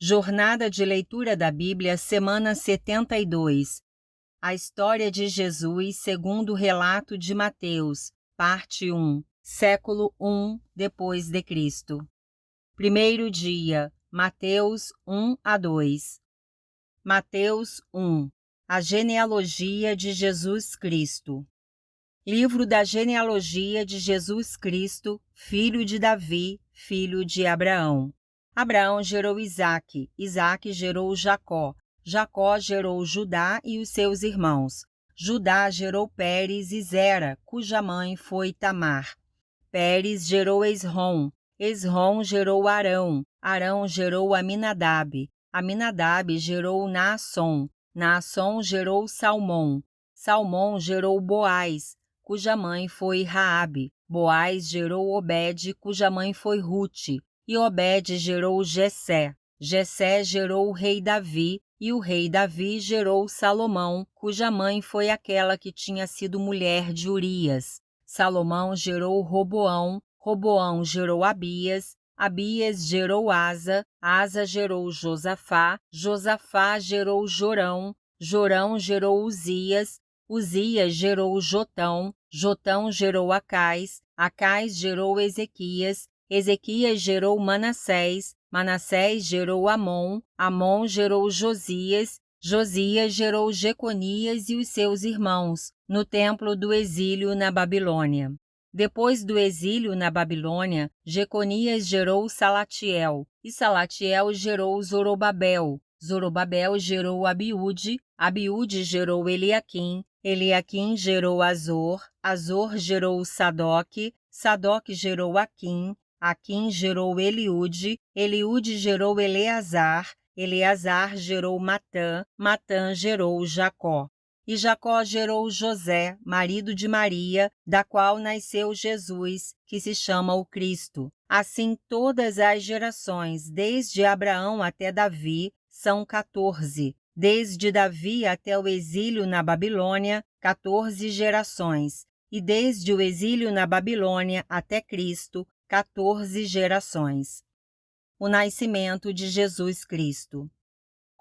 Jornada de Leitura da Bíblia, semana 72. A história de Jesus segundo o relato de Mateus, parte 1, século I depois de Cristo. Primeiro dia, Mateus 1 a 2. Mateus 1. A genealogia de Jesus Cristo. Livro da genealogia de Jesus Cristo, filho de Davi, filho de Abraão. Abraão gerou Isaque, Isaque gerou Jacó, Jacó gerou Judá e os seus irmãos. Judá gerou Pérez e Zera, cuja mãe foi Tamar. Pérez gerou Esrom, Esrom gerou Arão, Arão gerou Aminadab, Aminadab gerou Naasson, Naasson gerou Salmão, Salmão gerou Boaz, cuja mãe foi Raabe, Boaz gerou Obed, cuja mãe foi Rute, e Obed gerou Jessé, Jessé gerou o rei Davi, e o rei Davi gerou Salomão, cuja mãe foi aquela que tinha sido mulher de Urias. Salomão gerou Roboão, Roboão gerou Abias, Abias gerou Asa, Asa gerou Josafá, Josafá gerou Jorão, Jorão gerou Uzias, Uzias gerou Jotão, Jotão gerou Acais, Acais gerou Ezequias, Ezequias gerou Manassés, Manassés gerou Amon, Amon gerou Josias, Josias gerou Jeconias e os seus irmãos, no templo do exílio na Babilônia. Depois do exílio na Babilônia, Jeconias gerou Salatiel, e Salatiel gerou Zorobabel, Zorobabel gerou Abiúde, Abiúde gerou Eliaquim, Eliaquim gerou Azor, Azor gerou Sadoque, Sadoque gerou Aquim, Aquim gerou Eliúde, Eliúde gerou Eleazar, Eleazar gerou Matã, Matã gerou Jacó. E Jacó gerou José, marido de Maria, da qual nasceu Jesus, que se chama o Cristo. Assim todas as gerações, desde Abraão até Davi, são 14. Desde Davi até o exílio na Babilônia, 14 gerações. E desde o exílio na Babilônia até Cristo, 14 gerações. O nascimento de Jesus Cristo.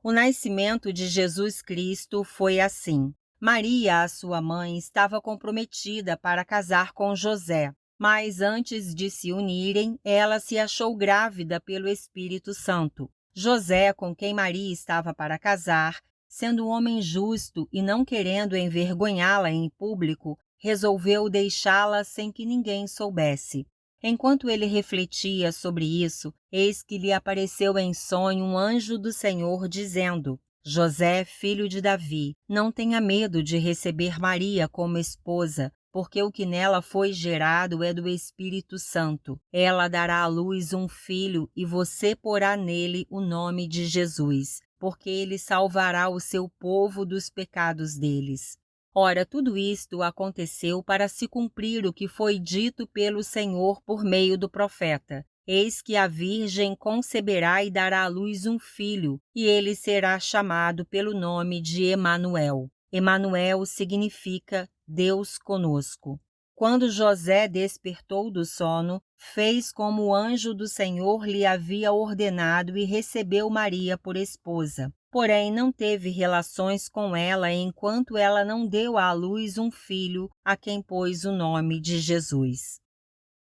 O nascimento de Jesus Cristo foi assim. Maria, a sua mãe, estava comprometida para casar com José, mas antes de se unirem, ela se achou grávida pelo Espírito Santo. José, com quem Maria estava para casar, sendo um homem justo e não querendo envergonhá-la em público, resolveu deixá-la sem que ninguém soubesse. Enquanto ele refletia sobre isso, eis que lhe apareceu em sonho um anjo do Senhor, dizendo: José, filho de Davi, não tenha medo de receber Maria como esposa, porque o que nela foi gerado é do Espírito Santo. Ela dará à luz um filho e você porá nele o nome de Jesus, porque ele salvará o seu povo dos pecados deles. Ora, tudo isto aconteceu para se cumprir o que foi dito pelo Senhor por meio do profeta. Eis que a virgem conceberá e dará à luz um filho, e ele será chamado pelo nome de Emanuel. Emanuel significa Deus conosco. Quando José despertou do sono, fez como o anjo do Senhor lhe havia ordenado e recebeu Maria por esposa. Porém, não teve relações com ela enquanto ela não deu à luz um filho, a quem pôs o nome de Jesus.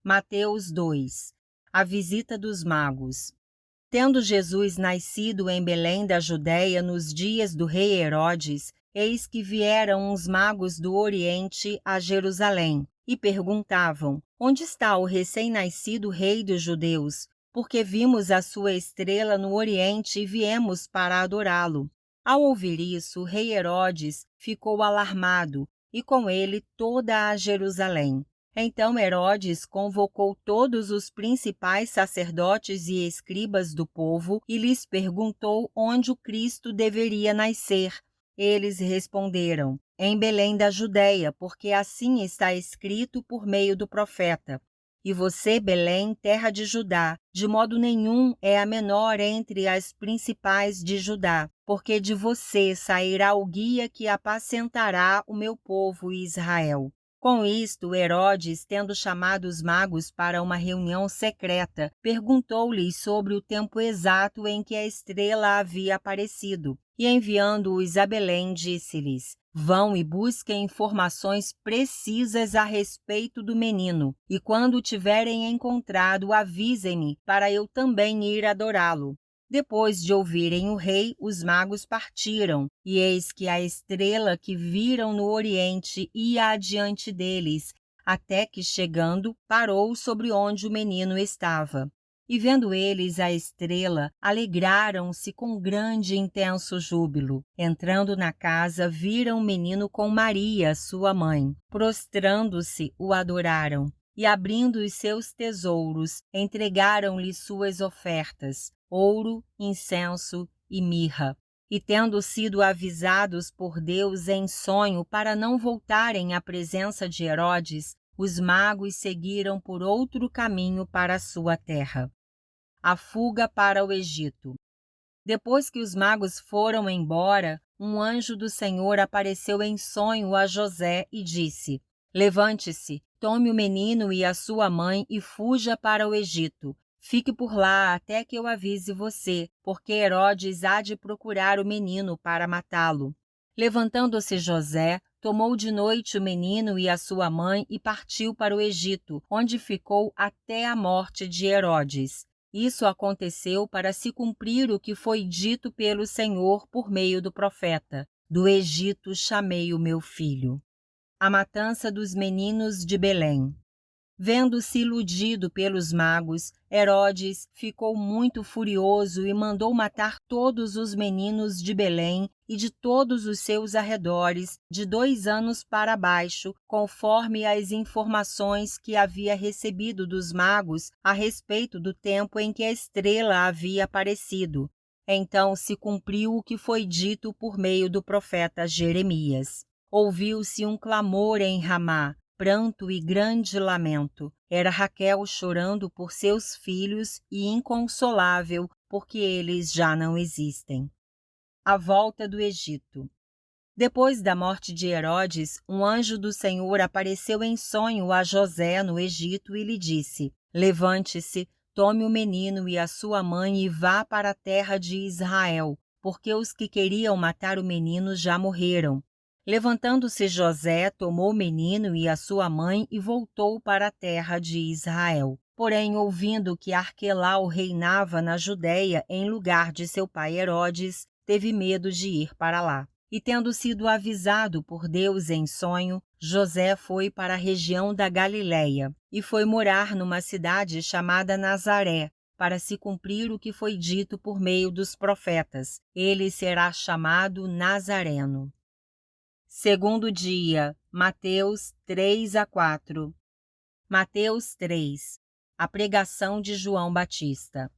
Mateus 2. A visita dos magos. Tendo Jesus nascido em Belém da Judéia nos dias do rei Herodes, eis que vieram uns magos do Oriente a Jerusalém e perguntavam: Onde está o recém-nascido rei dos judeus? Porque vimos a sua estrela no Oriente e viemos para adorá-lo. Ao ouvir isso, o rei Herodes ficou alarmado, e com ele toda a Jerusalém. Então Herodes convocou todos os principais sacerdotes e escribas do povo e lhes perguntou onde o Cristo deveria nascer. Eles responderam: Em Belém da Judéia, porque assim está escrito por meio do profeta. E você, Belém, terra de Judá, de modo nenhum é a menor entre as principais de Judá, porque de você sairá o guia que apacentará o meu povo Israel. Com isto, Herodes, tendo chamado os magos para uma reunião secreta, perguntou-lhes sobre o tempo exato em que a estrela havia aparecido, e enviando-os a Belém, disse-lhes: Vão e busquem informações precisas a respeito do menino, e quando o tiverem encontrado, avisem-me, para eu também ir adorá-lo. Depois de ouvirem o rei, os magos partiram, e eis que a estrela que viram no oriente ia adiante deles, até que, chegando, parou sobre onde o menino estava. E vendo eles a estrela, alegraram-se com grande e intenso júbilo. Entrando na casa, viram o menino com Maria, sua mãe. Prostrando-se, o adoraram. E abrindo os seus tesouros, entregaram-lhe suas ofertas: ouro, incenso e mirra. E tendo sido avisados por Deus em sonho para não voltarem à presença de Herodes, os magos seguiram por outro caminho para a sua terra. A fuga para o Egito. Depois que os magos foram embora, um anjo do Senhor apareceu em sonho a José e disse: Levante-se, tome o menino e a sua mãe e fuja para o Egito. Fique por lá até que eu avise você, porque Herodes há de procurar o menino para matá-lo. Levantando-se José, tomou de noite o menino e a sua mãe e partiu para o Egito, onde ficou até a morte de Herodes. Isso aconteceu para se cumprir o que foi dito pelo Senhor por meio do profeta: Do Egito chamei o meu filho. A matança dos meninos de Belém. Vendo-se iludido pelos magos, Herodes ficou muito furioso e mandou matar todos os meninos de Belém e de todos os seus arredores, de 2 anos para baixo, conforme as informações que havia recebido dos magos a respeito do tempo em que a estrela havia aparecido. Então se cumpriu o que foi dito por meio do profeta Jeremias. Ouviu-se um clamor em Ramá, pranto e grande lamento. Era Raquel chorando por seus filhos e inconsolável, porque eles já não existem. A volta do Egito. Depois da morte de Herodes, um anjo do Senhor apareceu em sonho a José no Egito e lhe disse: Levante-se, tome o menino e a sua mãe e vá para a terra de Israel, porque os que queriam matar o menino já morreram. Levantando-se José, tomou o menino e a sua mãe e voltou para a terra de Israel. Porém, ouvindo que Arquelau reinava na Judéia em lugar de seu pai Herodes, teve medo de ir para lá. E tendo sido avisado por Deus em sonho, José foi para a região da Galiléia e foi morar numa cidade chamada Nazaré, para se cumprir o que foi dito por meio dos profetas: ele será chamado Nazareno. Segundo dia, Mateus 3-4. Mateus 3. A pregação de João Batista.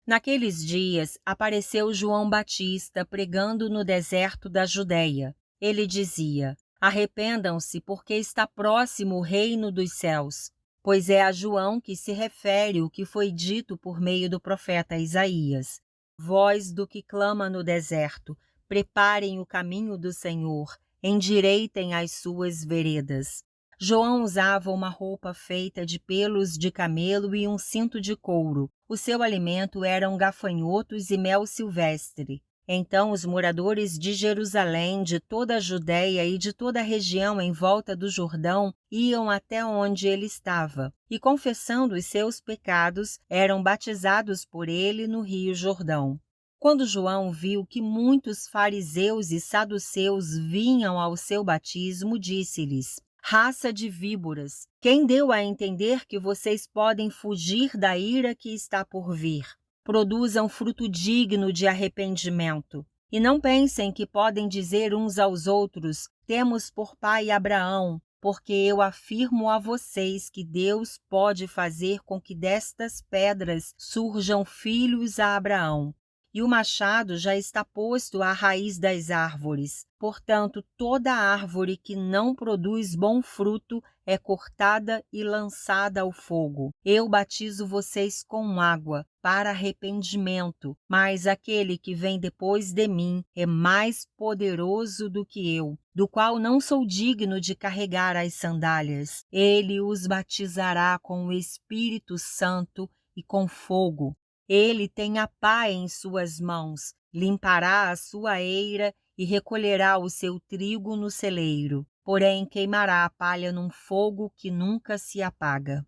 Naqueles dias, apareceu João Batista pregando no deserto da Judéia. Ele dizia: Arrependam-se, porque está próximo o reino dos céus. Pois é a João que se refere o que foi dito por meio do profeta Isaías: Voz do que clama no deserto, preparem o caminho do Senhor, endireitem as suas veredas. João usava uma roupa feita de pelos de camelo e um cinto de couro. O seu alimento eram gafanhotos e mel silvestre. Então os moradores de Jerusalém, de toda a Judéia e de toda a região em volta do Jordão iam até onde ele estava, e confessando os seus pecados, eram batizados por ele no rio Jordão. Quando João viu que muitos fariseus e saduceus vinham ao seu batismo, disse-lhes: Raça de víboras, quem deu a entender que vocês podem fugir da ira que está por vir? Produzam fruto digno de arrependimento. E não pensem que podem dizer uns aos outros: temos por pai Abraão, porque eu afirmo a vocês que Deus pode fazer com que destas pedras surjam filhos a Abraão. e o machado já está posto à raiz das árvores. Portanto, toda árvore que não produz bom fruto é cortada e lançada ao fogo. Eu batizo vocês com água para arrependimento, mas aquele que vem depois de mim é mais poderoso do que eu, do qual não sou digno de carregar as sandálias. Ele os batizará com o Espírito Santo e com fogo. Ele tem a pá em suas mãos, limpará a sua eira e recolherá o seu trigo no celeiro, porém queimará a palha num fogo que nunca se apaga.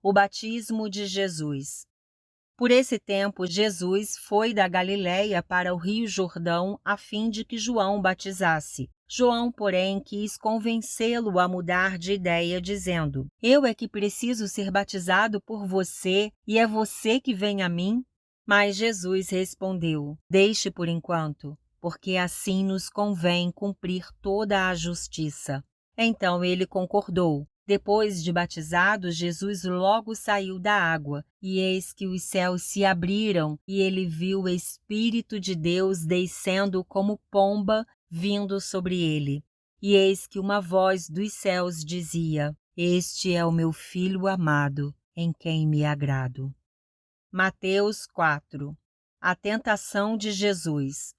O batismo de Jesus. Por esse tempo, Jesus foi da Galiléia para o Rio Jordão a fim de que João o batizasse. João, porém, quis convencê-lo a mudar de ideia, dizendo: Eu é que preciso ser batizado por você, e é você que vem a mim? Mas Jesus respondeu: Deixe por enquanto, porque assim nos convém cumprir toda a justiça. Então ele concordou. Depois de batizado, Jesus logo saiu da água, e eis que os céus se abriram, e ele viu o Espírito de Deus descendo como pomba, vindo sobre ele. E eis que uma voz dos céus dizia: Este é o meu Filho amado, em quem me agrado. Mateus 4. A tentação de Jesus.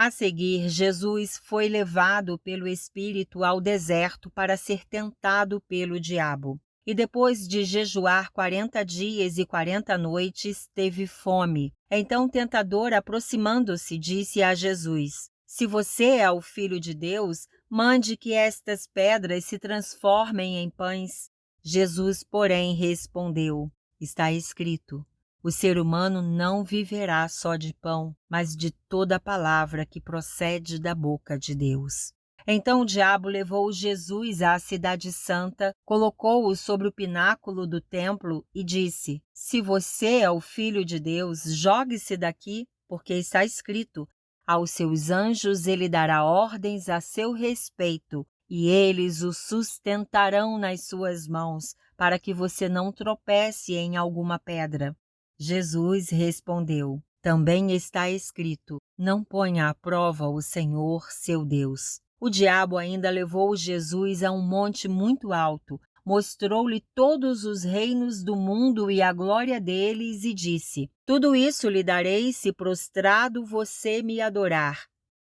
A seguir, Jesus foi levado pelo Espírito ao deserto para ser tentado pelo diabo. E depois de jejuar 40 dias e 40 noites, teve fome. Então o tentador, aproximando-se, disse a Jesus: Se você é o Filho de Deus, mande que estas pedras se transformem em pães. Jesus, porém, respondeu: Está escrito: O ser humano não viverá só de pão, mas de toda a palavra que procede da boca de Deus. Então o diabo levou Jesus à cidade santa, colocou-o sobre o pináculo do templo e disse: Se você é o Filho de Deus, jogue-se daqui, porque está escrito: Aos seus anjos ele dará ordens a seu respeito, e eles o sustentarão nas suas mãos, para que você não tropece em alguma pedra. Jesus respondeu: Também está escrito: Não ponha à prova o Senhor, seu Deus. O diabo ainda levou Jesus a um monte muito alto, mostrou-lhe todos os reinos do mundo e a glória deles e disse: Tudo isso lhe darei se prostrado você me adorar.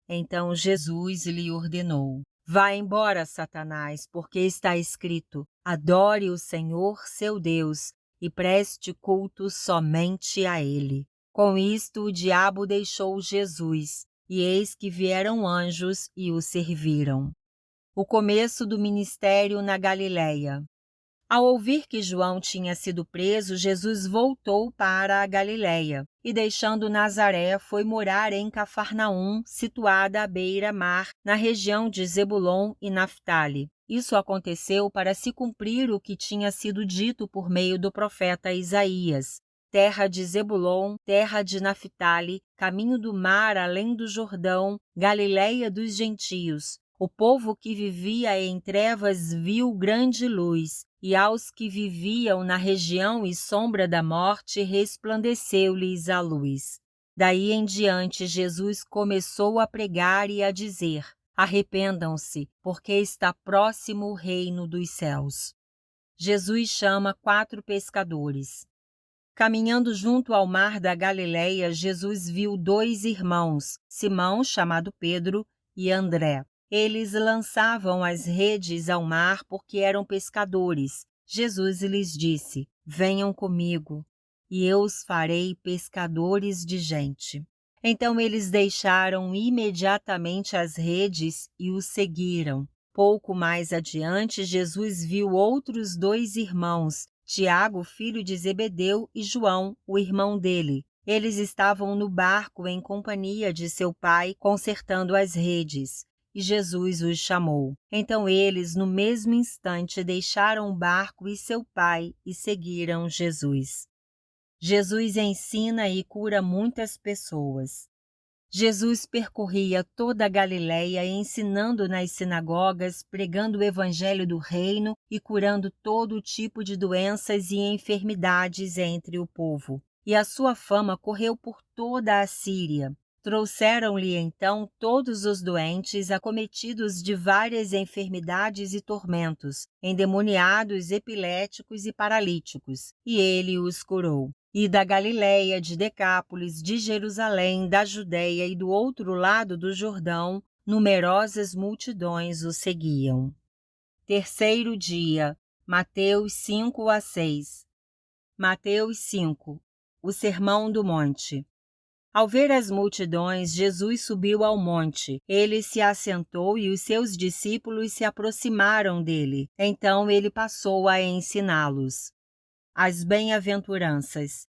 Então Jesus lhe ordenou: Vá embora, Satanás, porque está escrito: Adore o Senhor, seu Deus, e preste culto somente a ele. Com isto o diabo deixou Jesus, e eis que vieram anjos e o serviram. O começo do ministério na Galiléia. Ao ouvir que João tinha sido preso, Jesus voltou para a Galiléia e, deixando Nazaré, foi morar em Cafarnaum, situada à beira-mar, na região de Zebulon e Naftali. Isso aconteceu para se cumprir o que tinha sido dito por meio do profeta Isaías: terra de Zebulon, terra de Naftali, caminho do mar além do Jordão, Galiléia dos gentios. O povo que vivia em trevas viu grande luz, e aos que viviam na região e sombra da morte resplandeceu-lhes a luz. Daí em diante Jesus começou a pregar e a dizer: Arrependam-se, porque está próximo o reino dos céus. Jesus chama 4 pescadores. Caminhando junto ao mar da Galiléia, Jesus viu 2 irmãos, Simão, chamado Pedro, e André. Eles lançavam as redes ao mar porque eram pescadores. Jesus lhes disse: Venham comigo, e eu os farei pescadores de gente. Então eles deixaram imediatamente as redes e o seguiram. Pouco mais adiante, Jesus viu outros 2 irmãos, Tiago, filho de Zebedeu, e João, o irmão dele. Eles estavam no barco em companhia de seu pai, consertando as redes. E Jesus os chamou. Então eles, no mesmo instante, deixaram o barco e seu pai e seguiram Jesus. Jesus ensina e cura muitas pessoas. Jesus percorria toda a Galiléia, ensinando nas sinagogas, pregando o evangelho do reino e curando todo tipo de doenças e enfermidades entre o povo. e a sua fama correu por toda a Síria. Trouxeram-lhe então todos os doentes acometidos de várias enfermidades e tormentos, endemoniados, epiléticos e paralíticos, e ele os curou. E da Galiléia, de Decápolis, de Jerusalém, da Judéia e do outro lado do Jordão, numerosas multidões o seguiam. Terceiro dia, Mateus 5-6. Mateus 5. O Sermão do Monte. Ao ver as multidões, Jesus subiu ao monte. Ele se assentou e os seus discípulos se aproximaram dele. Então ele passou a ensiná-los. As bem-aventuranças.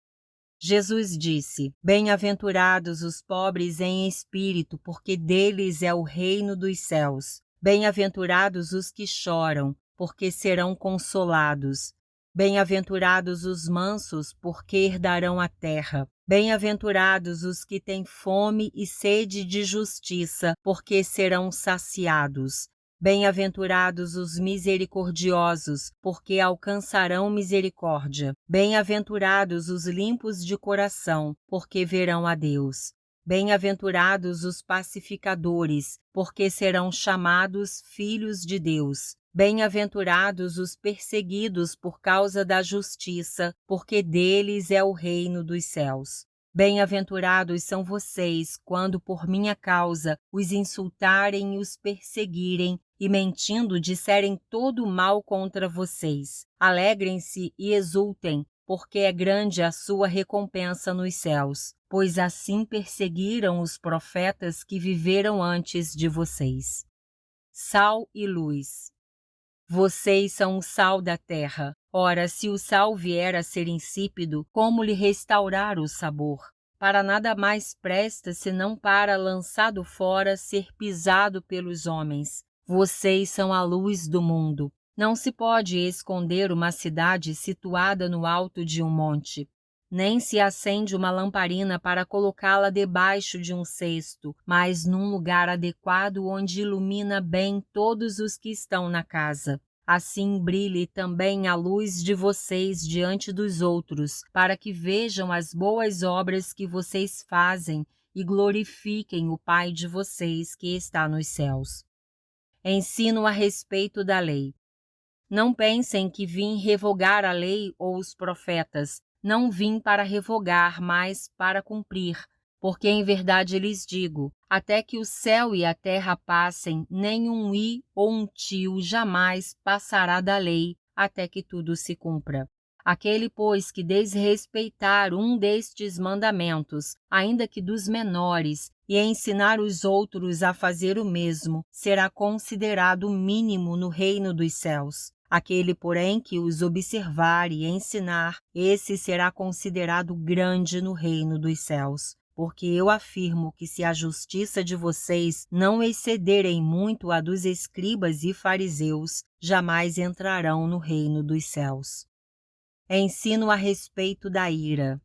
Jesus disse: Bem-aventurados os pobres em espírito, porque deles é o reino dos céus. Bem-aventurados os que choram, porque serão consolados. Bem-aventurados os mansos, porque herdarão a terra. Bem-aventurados os que têm fome e sede de justiça, porque serão saciados. Bem-aventurados os misericordiosos, porque alcançarão misericórdia. Bem-aventurados os limpos de coração, porque verão a Deus. Bem-aventurados os pacificadores, porque serão chamados filhos de Deus. Bem-aventurados os perseguidos por causa da justiça, porque deles é o reino dos céus. Bem-aventurados são vocês, quando por minha causa os insultarem e os perseguirem, e mentindo disserem todo o mal contra vocês. Alegrem-se e exultem, porque é grande a sua recompensa nos céus, pois assim perseguiram os profetas que viveram antes de vocês. Sal e luz. Vocês são o sal da terra. Ora, se o sal vier a ser insípido, como lhe restaurar o sabor? Para nada mais presta senão para, lançado fora, ser pisado pelos homens. Vocês são a luz do mundo. Não se pode esconder uma cidade situada no alto de um monte. Nem se acende uma lamparina para colocá-la debaixo de um cesto, mas num lugar adequado onde ilumina bem todos os que estão na casa. Assim brilhe também a luz de vocês diante dos outros, para que vejam as boas obras que vocês fazem e glorifiquem o Pai de vocês que está nos céus. Ensino a respeito da lei. Não pensem que vim revogar a lei ou os profetas. Não vim para revogar, mas para cumprir. Porque em verdade lhes digo, até que o céu e a terra passem, nem um i ou um tio jamais passará da lei, até que tudo se cumpra. Aquele, pois, que desrespeitar um destes mandamentos, ainda que dos menores, e ensinar os outros a fazer o mesmo, será considerado mínimo no reino dos céus. Aquele, porém, que os observar e ensinar, esse será considerado grande no reino dos céus. Porque eu afirmo que se a justiça de vocês não exceder em muito a dos escribas e fariseus, jamais entrarão no reino dos céus. Ensino a respeito da ira.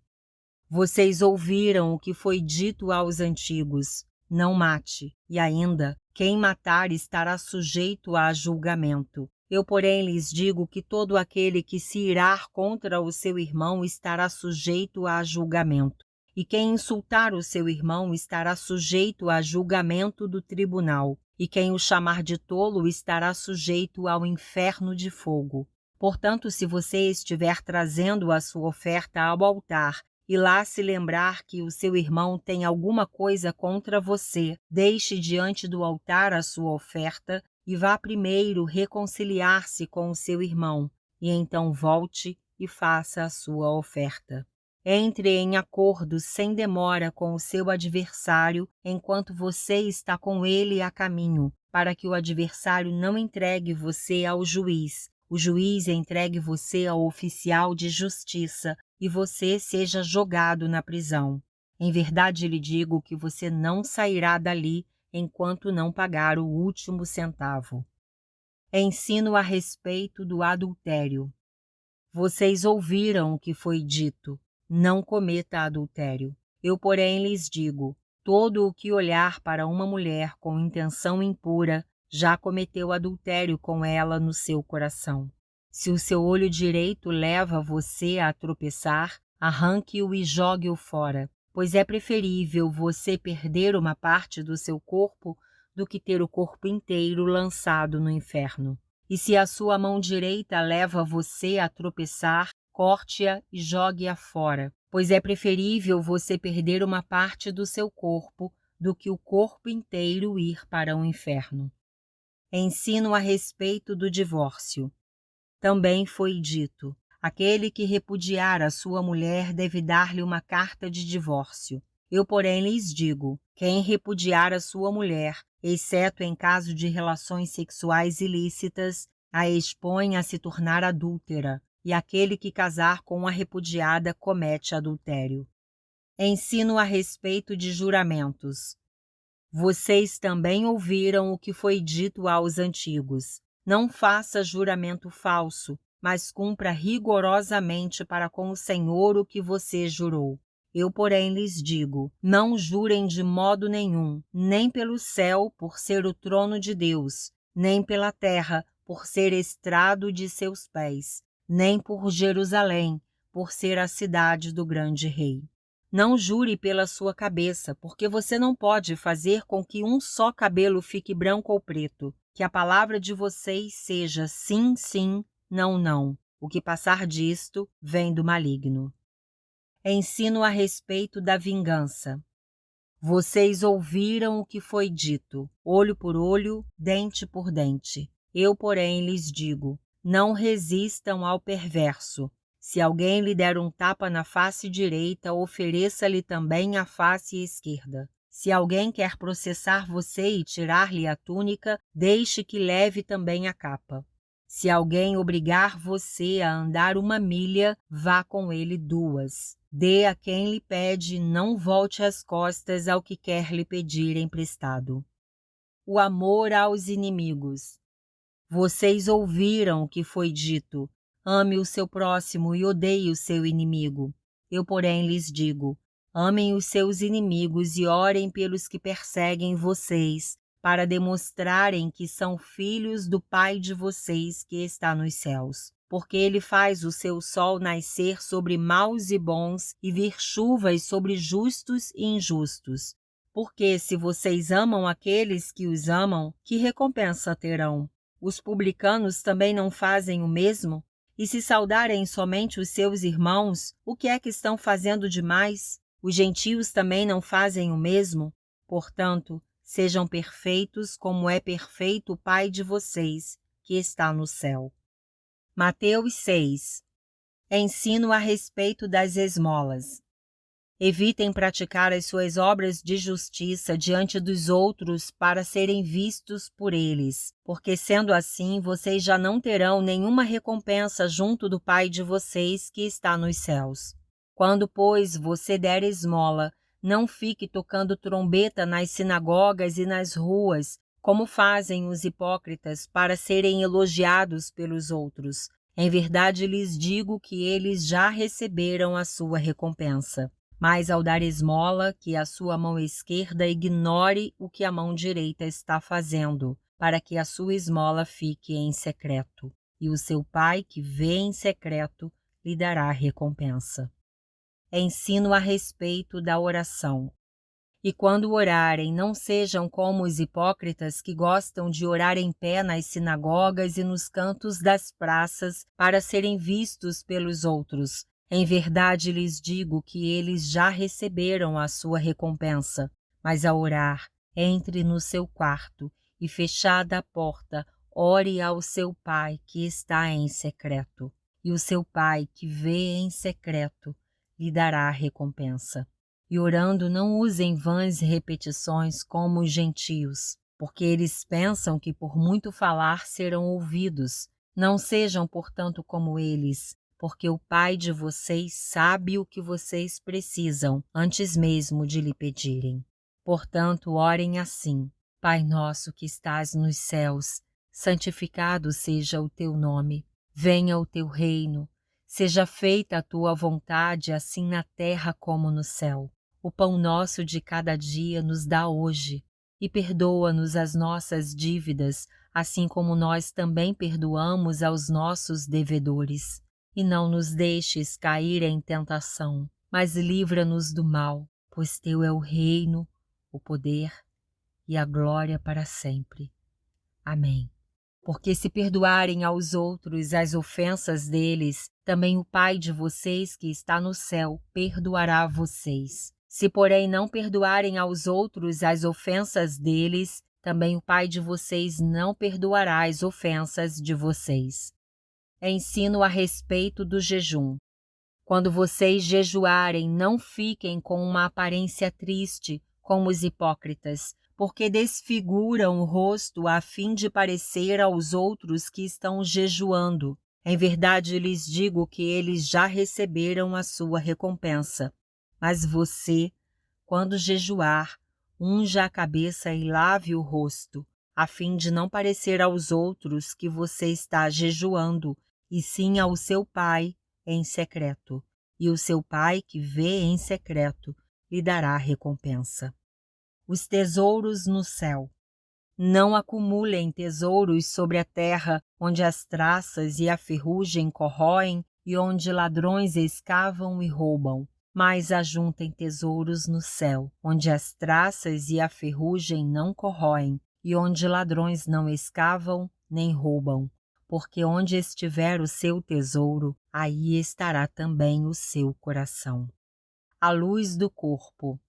Vocês ouviram o que foi dito aos antigos: não mate, e ainda, quem matar estará sujeito a julgamento. Eu, porém, lhes digo que todo aquele que se irar contra o seu irmão estará sujeito a julgamento. E quem insultar o seu irmão estará sujeito a julgamento do tribunal. E quem o chamar de tolo estará sujeito ao inferno de fogo. Portanto, se você estiver trazendo a sua oferta ao altar, e lá se lembrar que o seu irmão tem alguma coisa contra você, deixe diante do altar a sua oferta e vá primeiro reconciliar-se com o seu irmão, e então volte e faça a sua oferta. Entre em acordo sem demora com o seu adversário enquanto você está com ele a caminho, para que o adversário não entregue você ao juiz, o juiz entregue você ao oficial de justiça e você seja jogado na prisão. Em verdade lhe digo que você não sairá dali enquanto não pagar o último centavo. Ensino a respeito do adultério. Vocês ouviram o que foi dito: não cometa adultério. Eu, porém, lhes digo: todo o que olhar para uma mulher com intenção impura já cometeu adultério com ela no seu coração. Se o seu olho direito leva você a tropeçar, arranque-o e jogue-o fora, pois é preferível você perder uma parte do seu corpo do que ter o corpo inteiro lançado no inferno. E se a sua mão direita leva você a tropeçar, corte-a e jogue-a fora, pois é preferível você perder uma parte do seu corpo do que o corpo inteiro ir para o inferno. Ensino a respeito do divórcio. Também foi dito: aquele que repudiar a sua mulher deve dar-lhe uma carta de divórcio. Eu, porém, lhes digo: quem repudiar a sua mulher, exceto em caso de relações sexuais ilícitas, a expõe a se tornar adúltera, e aquele que casar com a repudiada comete adultério. Ensino a respeito de juramentos. Vocês também ouviram o que foi dito aos antigos: não faça juramento falso, mas cumpra rigorosamente para com o Senhor o que você jurou. Eu, porém, lhes digo: não jurem de modo nenhum, nem pelo céu, por ser o trono de Deus, nem pela terra, por ser estrado de seus pés, nem por Jerusalém, por ser a cidade do grande rei. Não jure pela sua cabeça, porque você não pode fazer com que um só cabelo fique branco ou preto. Que a palavra de vocês seja sim, sim, não, não. O que passar disto vem do maligno. Ensino a respeito da vingança. Vocês ouviram o que foi dito: olho por olho, dente por dente. Eu, porém, lhes digo: não resistam ao perverso. Se alguém lhe der um tapa na face direita, ofereça-lhe também a face esquerda. Se alguém quer processar você e tirar-lhe a túnica, deixe que leve também a capa. Se alguém obrigar você a andar 1 milha, vá com ele 2. Dê a quem lhe pede, não volte as costas ao que quer lhe pedir emprestado. O amor aos inimigos. Vocês ouviram o que foi dito: ame o seu próximo e odeie o seu inimigo. Eu, porém, lhes digo: amem os seus inimigos e orem pelos que perseguem vocês, para demonstrarem que são filhos do Pai de vocês que está nos céus. Porque ele faz o seu sol nascer sobre maus e bons e vir chuvas sobre justos e injustos. Porque se vocês amam aqueles que os amam, que recompensa terão? Os publicanos também não fazem o mesmo? E se saudarem somente os seus irmãos, o que é que estão fazendo demais? Os gentios também não fazem o mesmo? Portanto, sejam perfeitos como é perfeito o Pai de vocês, que está no céu. Mateus 6. Ensino a respeito das esmolas. Evitem praticar as suas obras de justiça diante dos outros para serem vistos por eles, porque sendo assim vocês já não terão nenhuma recompensa junto do Pai de vocês que está nos céus. Quando, pois, você der esmola, não fique tocando trombeta nas sinagogas e nas ruas, como fazem os hipócritas para serem elogiados pelos outros. Em verdade lhes digo que eles já receberam a sua recompensa. Mas ao dar esmola, que a sua mão esquerda ignore o que a mão direita está fazendo, para que a sua esmola fique em secreto. E o seu Pai, que vê em secreto, lhe dará recompensa. Ensino a respeito da oração. E quando orarem, não sejam como os hipócritas que gostam de orar em pé nas sinagogas e nos cantos das praças para serem vistos pelos outros. Em verdade lhes digo que eles já receberam a sua recompensa. Mas ao orar, entre no seu quarto e, fechada a porta, ore ao seu Pai que está em secreto. E o seu Pai que vê em secreto lhe dará a recompensa. E orando não usem vãs repetições como os gentios, porque eles pensam que por muito falar serão ouvidos. Não sejam, portanto, como eles, porque o Pai de vocês sabe o que vocês precisam, antes mesmo de lhe pedirem. Portanto, orem assim: Pai nosso que estás nos céus, santificado seja o teu nome. Venha o teu reino. Seja feita a tua vontade, assim na terra como no céu. O pão nosso de cada dia nos dá hoje, e perdoa-nos as nossas dívidas, assim como nós também perdoamos aos nossos devedores. e não nos deixes cair em tentação, mas livra-nos do mal, pois teu é o reino, o poder e a glória para sempre. Amém. Porque se perdoarem aos outros as ofensas deles, também o Pai de vocês que está no céu perdoará a vocês. Se, porém, não perdoarem aos outros as ofensas deles, também o Pai de vocês não perdoará as ofensas de vocês. Ensino a respeito do jejum. Quando vocês jejuarem, não fiquem com uma aparência triste, como os hipócritas, porque desfiguram o rosto a fim de parecer aos outros que estão jejuando. Em verdade lhes digo que eles já receberam a sua recompensa. Mas você, quando jejuar, unja a cabeça e lave o rosto, a fim de não parecer aos outros que você está jejuando, e sim ao seu Pai em secreto. E o seu Pai que vê em secreto lhe dará recompensa. Os tesouros no céu. Não acumulem tesouros sobre a terra, onde as traças e a ferrugem corroem e onde ladrões escavam e roubam. Mas ajuntem tesouros no céu, onde as traças e a ferrugem não corroem e onde ladrões não escavam nem roubam. Porque onde estiver o seu tesouro, aí estará também o seu coração. A luz do corpo.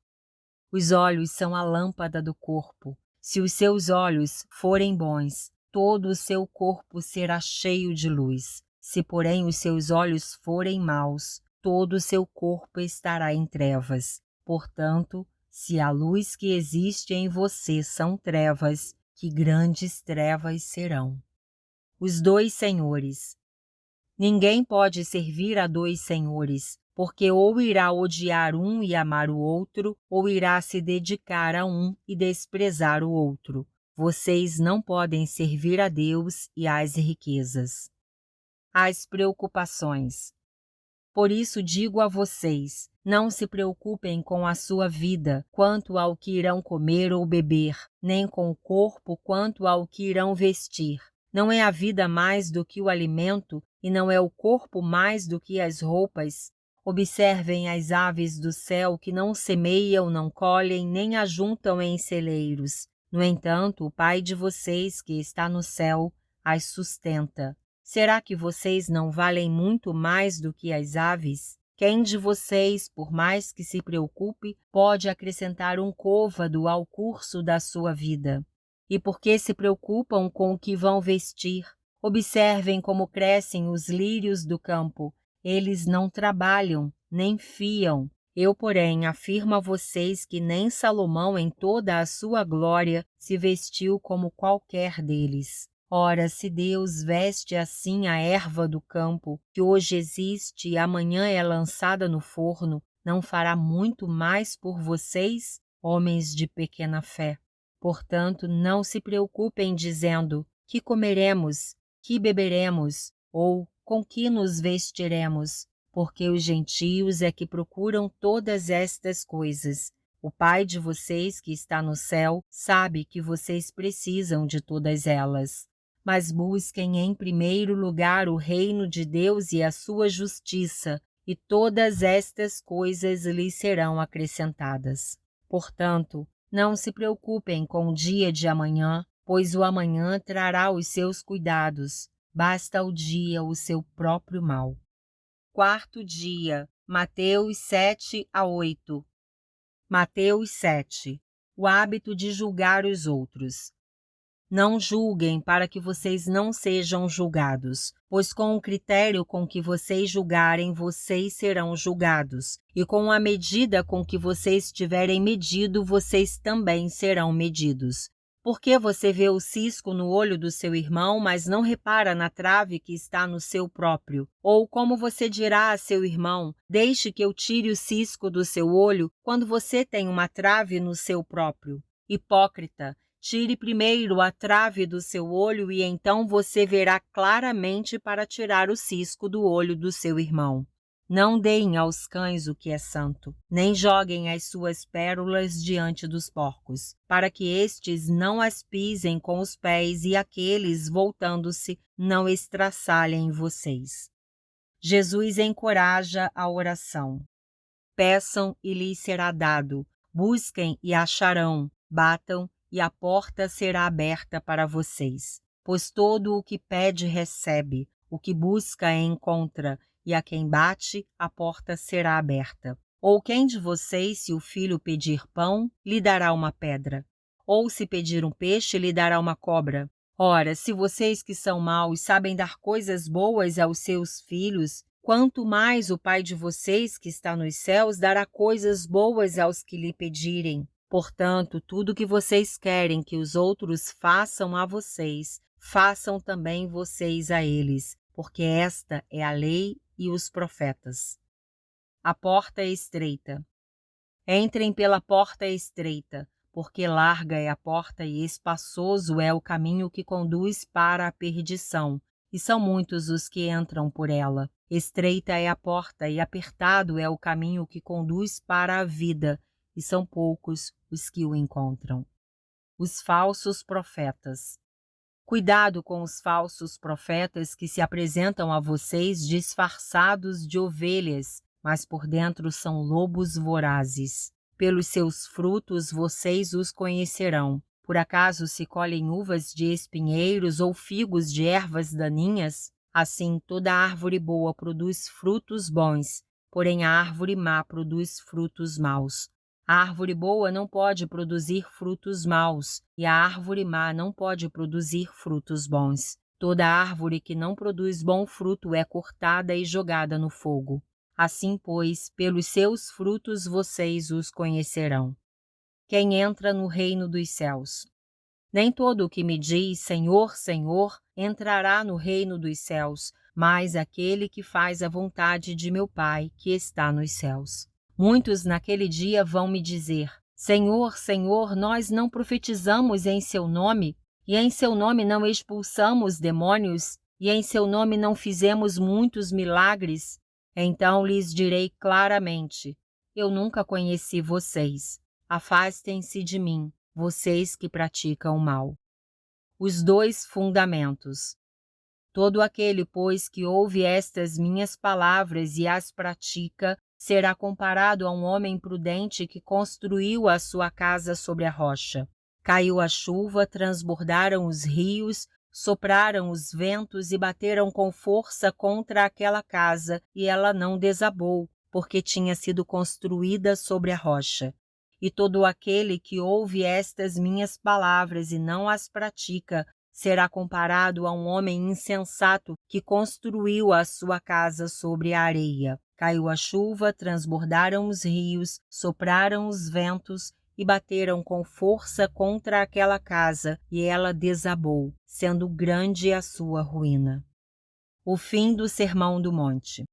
Os olhos são a lâmpada do corpo. Se os seus olhos forem bons, todo o seu corpo será cheio de luz. Se, porém, os seus olhos forem maus, todo o seu corpo estará em trevas. Portanto, se a luz que existe em você são trevas, que grandes trevas serão. Os dois senhores. Ninguém pode servir a dois senhores, porque ou irá odiar um e amar o outro, ou irá se dedicar a um e desprezar o outro. Vocês não podem servir a Deus e às riquezas. As preocupações. Por isso digo a vocês, não se preocupem com a sua vida, quanto ao que irão comer ou beber, nem com o corpo quanto ao que irão vestir. Não é a vida mais do que o alimento, e não é o corpo mais do que as roupas? Observem as aves do céu que não semeiam, não colhem, nem ajuntam em celeiros. No entanto, o Pai de vocês que está no céu as sustenta. Será que vocês não valem muito mais do que as aves? Quem de vocês, por mais que se preocupe, pode acrescentar um côvado ao curso da sua vida? E por que se preocupam com o que vão vestir? Observem como crescem os lírios do campo. Eles não trabalham, nem fiam. Eu, porém, afirmo a vocês que nem Salomão, em toda a sua glória, se vestiu como qualquer deles. Ora, se Deus veste assim a erva do campo, que hoje existe e amanhã é lançada no forno, não fará muito mais por vocês, homens de pequena fé? Portanto, não se preocupem dizendo: que comeremos, que beberemos, ou com que nos vestiremos, porque os gentios é que procuram todas estas coisas. O Pai de vocês que está no céu sabe que vocês precisam de todas elas. Mas busquem em primeiro lugar o reino de Deus e a sua justiça, e todas estas coisas lhes serão acrescentadas. Portanto, não se preocupem com o dia de amanhã, pois o amanhã trará os seus cuidados. Basta ao dia o seu próprio mal. Quarto dia, Mateus 7-8. Mateus 7. O hábito de julgar os outros. Não julguem para que vocês não sejam julgados, pois com o critério com que vocês julgarem, vocês serão julgados, e com a medida com que vocês tiverem medido, vocês também serão medidos. Por que você vê o cisco no olho do seu irmão, mas não repara na trave que está no seu próprio? Ou como você dirá a seu irmão: deixe que eu tire o cisco do seu olho, quando você tem uma trave no seu próprio? Hipócrita! Tire primeiro a trave do seu olho e então você verá claramente para tirar o cisco do olho do seu irmão. Não deem aos cães o que é santo, nem joguem as suas pérolas diante dos porcos, para que estes não as pisem com os pés e aqueles, voltando-se, não estraçalhem vocês. Jesus encoraja a oração. Peçam e lhes será dado, busquem e acharão, batam e a porta será aberta para vocês. Pois todo o que pede recebe, o que busca encontra, e a quem bate a porta será aberta. Ou quem de vocês, se o filho pedir pão, lhe dará uma pedra? Ou se pedir um peixe, lhe dará uma cobra? Ora, se vocês que são maus sabem dar coisas boas aos seus filhos, quanto mais o Pai de vocês que está nos céus dará coisas boas aos que lhe pedirem. Portanto, tudo que vocês querem que os outros façam a vocês, façam também vocês a eles, porque esta é a lei e os profetas. A porta é estreita. Entrem pela porta estreita, porque larga é a porta e espaçoso é o caminho que conduz para a perdição, e são muitos os que entram por ela. Estreita é a porta e apertado é o caminho que conduz para a vida, e são poucos os que o encontram. Os falsos profetas. Cuidado com os falsos profetas que se apresentam a vocês disfarçados de ovelhas, mas por dentro são lobos vorazes. Pelos seus frutos vocês os conhecerão. Por acaso se colhem uvas de espinheiros ou figos de ervas daninhas? Assim toda árvore boa produz frutos bons, porém a árvore má produz frutos maus. A árvore boa não pode produzir frutos maus, e a árvore má não pode produzir frutos bons. Toda árvore que não produz bom fruto é cortada e jogada no fogo. Assim, pois, pelos seus frutos vocês os conhecerão. Quem entra no reino dos céus? Nem todo o que me diz Senhor, Senhor, entrará no reino dos céus, mas aquele que faz a vontade de meu Pai que está nos céus. Muitos naquele dia vão me dizer: Senhor, Senhor, nós não profetizamos em seu nome, e em seu nome não expulsamos demônios, e em seu nome não fizemos muitos milagres? Então lhes direi claramente: eu nunca conheci vocês. Afastem-se de mim, vocês que praticam o mal. Os dois fundamentos. Todo aquele, pois, que ouve estas minhas palavras e as pratica, será comparado a um homem prudente que construiu a sua casa sobre a rocha. Caiu a chuva, transbordaram os rios, sopraram os ventos e bateram com força contra aquela casa, e ela não desabou, porque tinha sido construída sobre a rocha. E todo aquele que ouve estas minhas palavras e não as pratica, será comparado a um homem insensato que construiu a sua casa sobre a areia. Caiu a chuva, transbordaram os rios, sopraram os ventos e bateram com força contra aquela casa, e ela desabou, sendo grande a sua ruína. O fim do Sermão do Monte.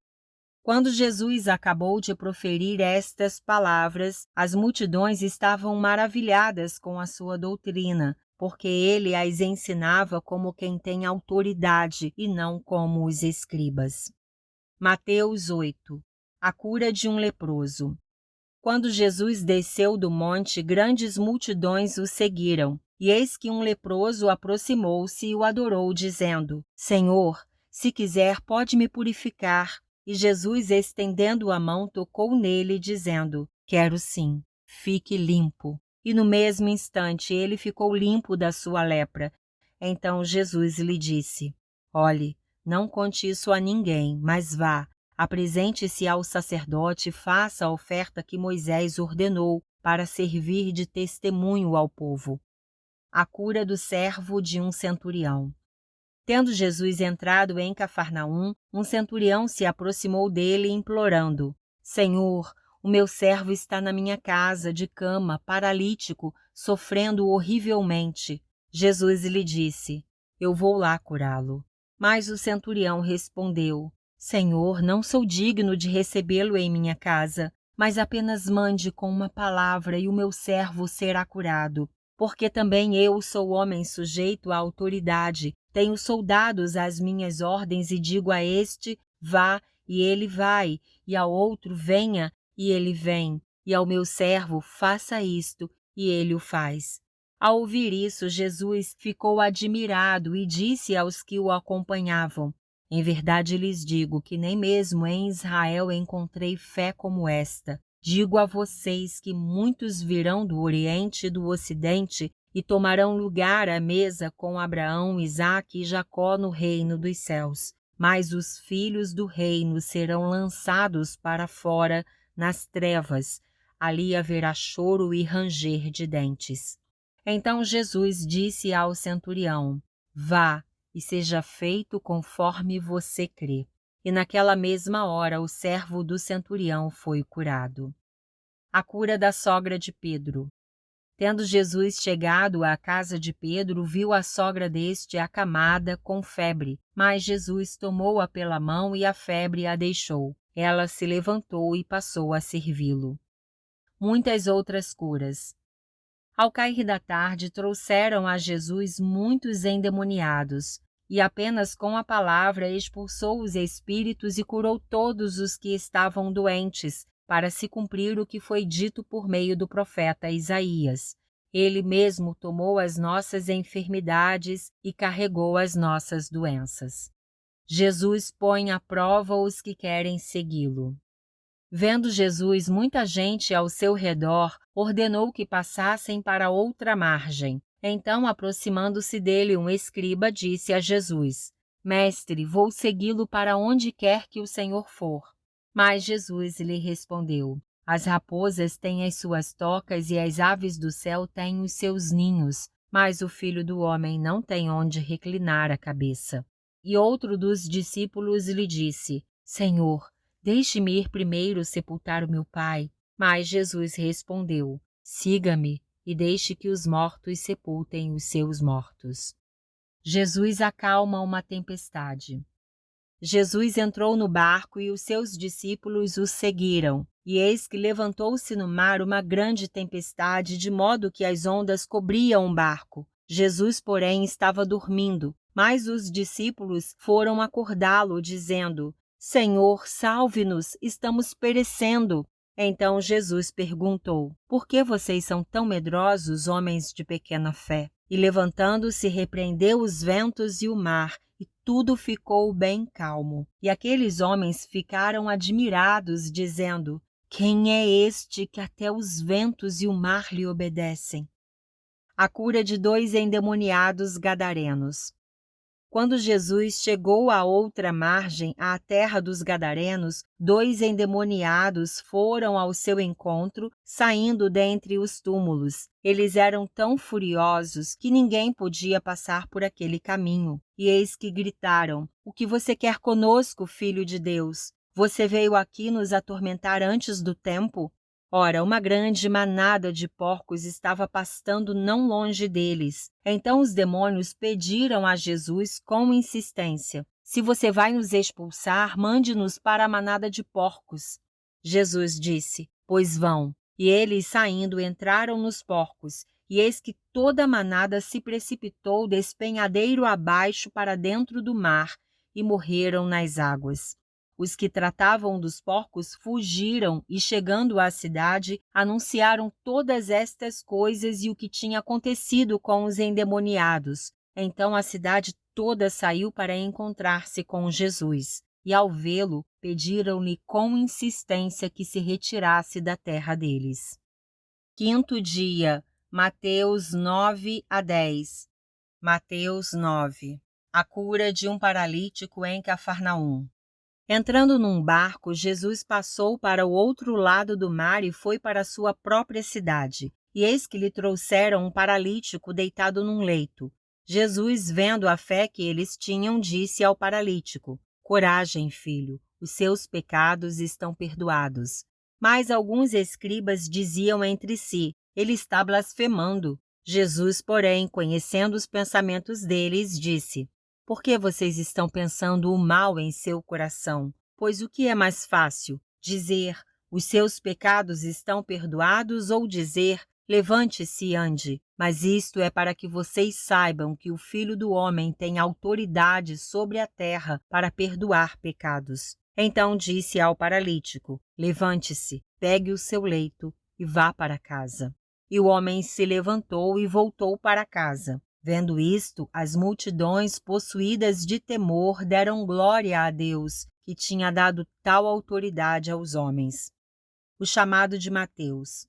Quando Jesus acabou de proferir estas palavras, as multidões estavam maravilhadas com a sua doutrina, porque ele as ensinava como quem tem autoridade e não como os escribas. Mateus 8. A cura de um leproso. Quando Jesus desceu do monte, grandes multidões o seguiram, e eis que um leproso aproximou-se e o adorou, dizendo: Senhor, se quiser, pode me purificar. E Jesus, estendendo a mão, tocou nele, dizendo: Quero sim, fique limpo. E no mesmo instante ele ficou limpo da sua lepra. Então Jesus lhe disse: Olhe, não conte isso a ninguém, mas vá, apresente-se ao sacerdote e faça a oferta que Moisés ordenou para servir de testemunho ao povo. A cura do servo de um centurião. Tendo Jesus entrado em Cafarnaum, um centurião se aproximou dele implorando: Senhor, o meu servo está na minha casa, de cama, paralítico, sofrendo horrivelmente. Jesus lhe disse: Eu vou lá curá-lo. Mas o centurião respondeu: Senhor, não sou digno de recebê-lo em minha casa, mas apenas mande com uma palavra e o meu servo será curado. Porque também eu sou homem sujeito à autoridade, tenho soldados às minhas ordens e digo a este: vá, e ele vai, e ao outro: venha, e ele vem, e ao meu servo: faça isto, e ele o faz. Ao ouvir isso, Jesus ficou admirado e disse aos que o acompanhavam: Em verdade lhes digo que nem mesmo em Israel encontrei fé como esta. Digo a vocês que muitos virão do Oriente e do Ocidente e tomarão lugar à mesa com Abraão, Isaque e Jacó no reino dos céus. Mas os filhos do reino serão lançados para fora nas trevas. Ali haverá choro e ranger de dentes. Então Jesus disse ao centurião: Vá, e seja feito conforme você crê. E naquela mesma hora o servo do centurião foi curado. A cura da sogra de Pedro. Tendo Jesus chegado à casa de Pedro, viu a sogra deste acamada com febre, mas Jesus tomou-a pela mão e a febre a deixou. Ela se levantou e passou a servi-lo. Muitas outras curas. Ao cair da tarde, trouxeram a Jesus muitos endemoniados, e apenas com a palavra expulsou os espíritos e curou todos os que estavam doentes, para se cumprir o que foi dito por meio do profeta Isaías. Ele mesmo tomou as nossas enfermidades e carregou as nossas doenças. Jesus põe à prova os que querem segui-lo. Vendo Jesus muita gente ao seu redor, ordenou que passassem para outra margem. Então, aproximando-se dele um escriba, disse a Jesus: Mestre, vou segui-lo para onde quer que o Senhor for. Mas Jesus lhe respondeu: As raposas têm as suas tocas e as aves do céu têm os seus ninhos, mas o Filho do Homem não tem onde reclinar a cabeça. E outro dos discípulos lhe disse: Senhor, deixe-me ir primeiro sepultar o meu pai. Mas Jesus respondeu: Siga-me e deixe que os mortos sepultem os seus mortos. Jesus acalma uma tempestade. Jesus entrou no barco e os seus discípulos o seguiram. E eis que levantou-se no mar uma grande tempestade, de modo que as ondas cobriam o barco. Jesus, porém, estava dormindo. Mas os discípulos foram acordá-lo, dizendo: Senhor, salve-nos, estamos perecendo. Então Jesus perguntou: Por que vocês são tão medrosos, homens de pequena fé? E levantando-se, repreendeu os ventos e o mar, e tudo ficou bem calmo. E aqueles homens ficaram admirados, dizendo: Quem é este que até os ventos e o mar lhe obedecem? A cura de 2 endemoniados gadarenos. Quando Jesus chegou à outra margem, à terra dos Gadarenos, 2 endemoniados foram ao seu encontro, saindo dentre os túmulos. Eles eram tão furiosos que ninguém podia passar por aquele caminho. E eis que gritaram: O que você quer conosco, Filho de Deus? Você veio aqui nos atormentar antes do tempo? Ora, uma grande manada de porcos estava pastando não longe deles. Então os demônios pediram a Jesus com insistência: Se você vai nos expulsar, mande-nos para a manada de porcos. Jesus disse: Pois vão. E eles, saindo, entraram nos porcos. E eis que toda a manada se precipitou despenhadeiro abaixo para dentro do mar e morreram nas águas. Os que tratavam dos porcos fugiram e, chegando à cidade, anunciaram todas estas coisas e o que tinha acontecido com os endemoniados. Então a cidade toda saiu para encontrar-se com Jesus, e ao vê-lo, pediram-lhe com insistência que se retirasse da terra deles. 5º dia, Mateus 9-10. Mateus 9. A cura de um paralítico em Cafarnaum. Entrando num barco, Jesus passou para o outro lado do mar e foi para sua própria cidade. E eis que lhe trouxeram um paralítico deitado num leito. Jesus, vendo a fé que eles tinham, disse ao paralítico: Coragem, filho, os seus pecados estão perdoados. Mas alguns escribas diziam entre si: Ele está blasfemando. Jesus, porém, conhecendo os pensamentos deles, disse: Por que vocês estão pensando o mal em seu coração? Pois o que é mais fácil, dizer: Os seus pecados estão perdoados, ou dizer: Levante-se e ande? Mas isto é para que vocês saibam que o Filho do Homem tem autoridade sobre a terra para perdoar pecados. Então disse ao paralítico: Levante-se, pegue o seu leito e vá para casa. E o homem se levantou e voltou para casa. Vendo isto, as multidões, possuídas de temor, deram glória a Deus, que tinha dado tal autoridade aos homens. O chamado de Mateus.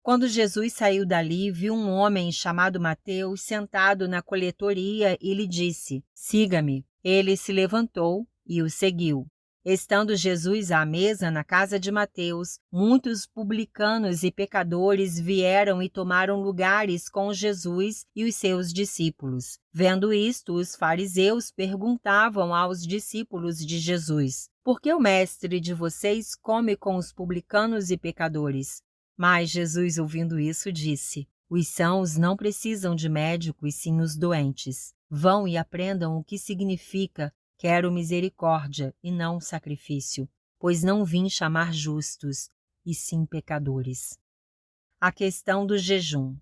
Quando Jesus saiu dali, viu um homem chamado Mateus sentado na coletoria e lhe disse: Siga-me. Ele se levantou e o seguiu. Estando Jesus à mesa na casa de Mateus, muitos publicanos e pecadores vieram e tomaram lugares com Jesus e os seus discípulos. Vendo isto, os fariseus perguntavam aos discípulos de Jesus: Por que o mestre de vocês come com os publicanos e pecadores? Mas Jesus, ouvindo isso, disse: Os sãos não precisam de médico, e sim os doentes. Vão e aprendam o que significa: quero misericórdia e não sacrifício, pois não vim chamar justos, e sim pecadores. A questão do jejum.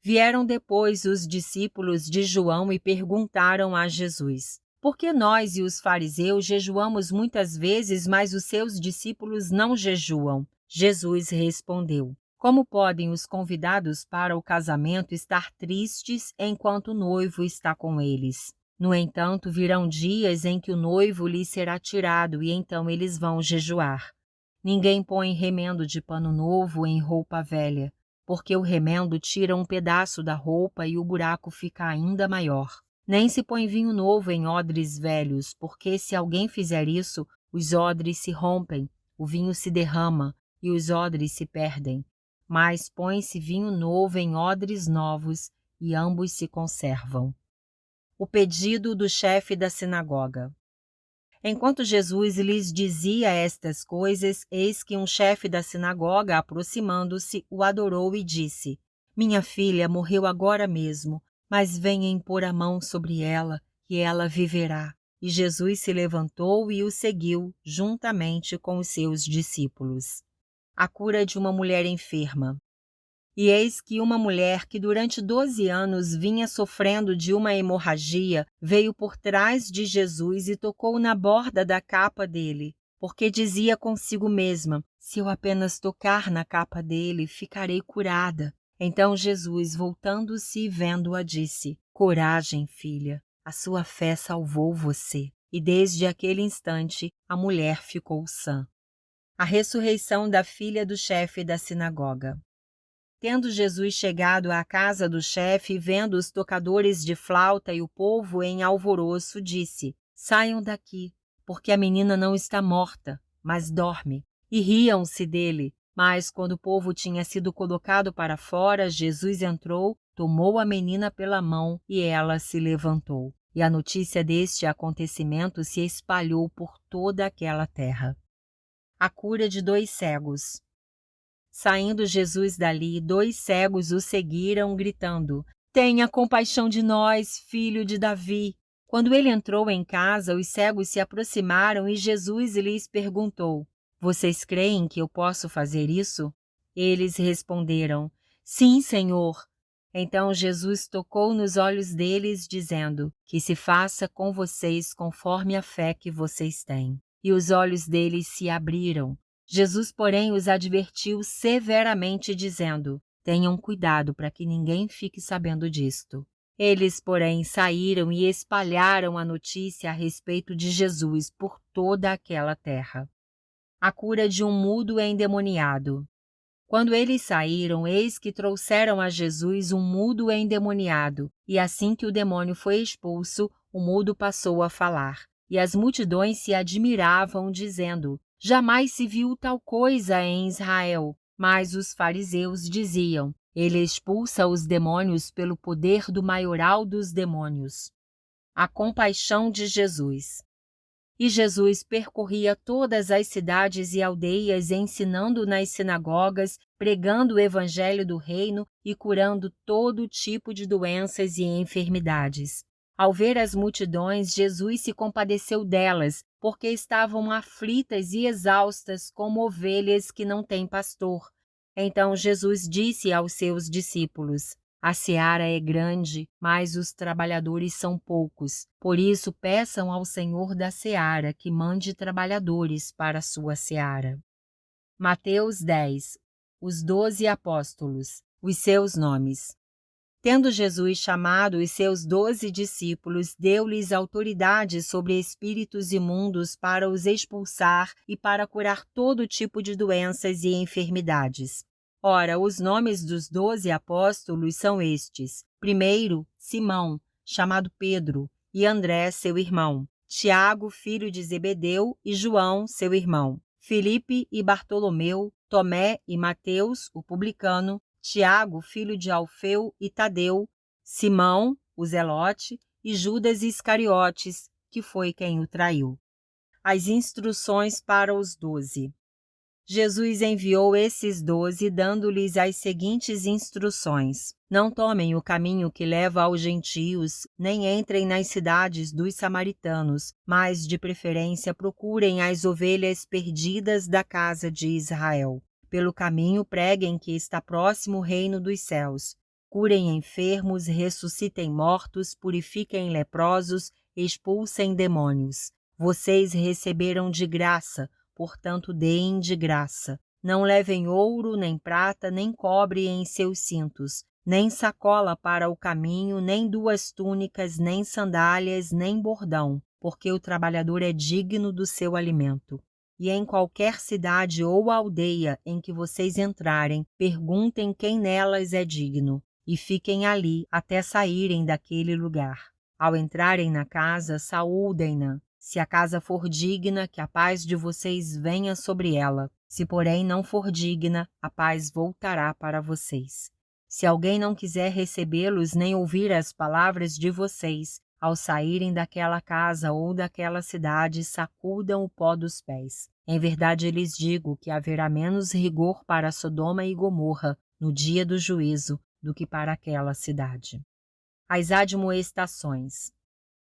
Vieram depois os discípulos de João e perguntaram a Jesus: Por que nós e os fariseus jejuamos muitas vezes, mas os seus discípulos não jejuam? Jesus respondeu: Como podem os convidados para o casamento estar tristes enquanto o noivo está com eles? No entanto, virão dias em que o noivo lhes será tirado e então eles vão jejuar. Ninguém põe remendo de pano novo em roupa velha, porque o remendo tira um pedaço da roupa e o buraco fica ainda maior. Nem se põe vinho novo em odres velhos, porque se alguém fizer isso, os odres se rompem, o vinho se derrama e os odres se perdem. Mas põe-se vinho novo em odres novos e ambos se conservam. O pedido do chefe da sinagoga. Enquanto Jesus lhes dizia estas coisas, eis que um chefe da sinagoga, aproximando-se, o adorou e disse: Minha filha morreu agora mesmo, mas venha impor a mão sobre ela, e ela viverá. E Jesus se levantou e o seguiu, juntamente com os seus discípulos. A cura de uma mulher enferma. E eis que uma mulher que durante 12 anos vinha sofrendo de uma hemorragia veio por trás de Jesus e tocou na borda da capa dele, porque dizia consigo mesma: se eu apenas tocar na capa dele, ficarei curada. Então Jesus, voltando-se e vendo-a, disse: Coragem, filha, a sua fé salvou você. E desde aquele instante a mulher ficou sã. A ressurreição da filha do chefe da sinagoga. Tendo Jesus chegado à casa do chefe, vendo os tocadores de flauta e o povo em alvoroço, disse: Saiam daqui, porque a menina não está morta, mas dorme. E riam-se dele. Mas quando o povo tinha sido colocado para fora, Jesus entrou, tomou a menina pela mão e ela se levantou. E a notícia deste acontecimento se espalhou por toda aquela terra. A cura de 2 cegos. Saindo Jesus dali, 2 cegos o seguiram, gritando: Tenha compaixão de nós, filho de Davi. Quando ele entrou em casa, os cegos se aproximaram e Jesus lhes perguntou: Vocês creem que eu posso fazer isso? Eles responderam: Sim, Senhor. Então Jesus tocou nos olhos deles, dizendo: Que se faça com vocês conforme a fé que vocês têm. E os olhos deles se abriram. Jesus, porém, os advertiu severamente, dizendo: Tenham cuidado para que ninguém fique sabendo disto. Eles, porém, saíram e espalharam a notícia a respeito de Jesus por toda aquela terra. A cura de um mudo endemoniado. Quando eles saíram, eis que trouxeram a Jesus um mudo endemoniado, e assim que o demônio foi expulso, o mudo passou a falar. E as multidões se admiravam, dizendo: Jamais se viu tal coisa em Israel. Mas os fariseus diziam: Ele expulsa os demônios pelo poder do maioral dos demônios. A compaixão de Jesus. E Jesus percorria todas as cidades e aldeias, ensinando nas sinagogas, pregando o evangelho do reino e curando todo tipo de doenças e enfermidades. Ao ver as multidões, Jesus se compadeceu delas, porque estavam aflitas e exaustas como ovelhas que não têm pastor. Então Jesus disse aos seus discípulos: A seara é grande, mas os trabalhadores são poucos. Por isso, peçam ao Senhor da seara que mande trabalhadores para a sua seara. Mateus 10. Os 12 apóstolos. Os seus nomes. Tendo Jesus chamado os seus 12 discípulos, deu-lhes autoridade sobre espíritos imundos para os expulsar e para curar todo tipo de doenças e enfermidades. Ora, os nomes dos 12 apóstolos são estes: primeiro, Simão, chamado Pedro, e André, seu irmão; Tiago, filho de Zebedeu, e João, seu irmão; Filipe e Bartolomeu; Tomé e Mateus, o publicano; Tiago, filho de Alfeu e Tadeu; Simão, o Zelote, e Judas Iscariotes, que foi quem o traiu. As instruções para os 12. Jesus enviou esses 12, dando-lhes as seguintes instruções: não tomem o caminho que leva aos gentios, nem entrem nas cidades dos samaritanos, mas, de preferência, procurem as ovelhas perdidas da casa de Israel. Pelo caminho preguem que está próximo o reino dos céus. Curem enfermos, ressuscitem mortos, purifiquem leprosos, expulsem demônios. Vocês receberam de graça, portanto deem de graça. Não levem ouro, nem prata, nem cobre em seus cintos, nem sacola para o caminho, nem 2 túnicas, nem sandálias, nem bordão, porque o trabalhador é digno do seu alimento. E em qualquer cidade ou aldeia em que vocês entrarem, perguntem quem nelas é digno, e fiquem ali até saírem daquele lugar. Ao entrarem na casa, saúdem-na. Se a casa for digna, que a paz de vocês venha sobre ela. Se, porém, não for digna, a paz voltará para vocês. Se alguém não quiser recebê-los nem ouvir as palavras de vocês, ao saírem daquela casa ou daquela cidade, sacudam o pó dos pés. Em verdade lhes digo que haverá menos rigor para Sodoma e Gomorra no dia do juízo do que para aquela cidade. As admoestações.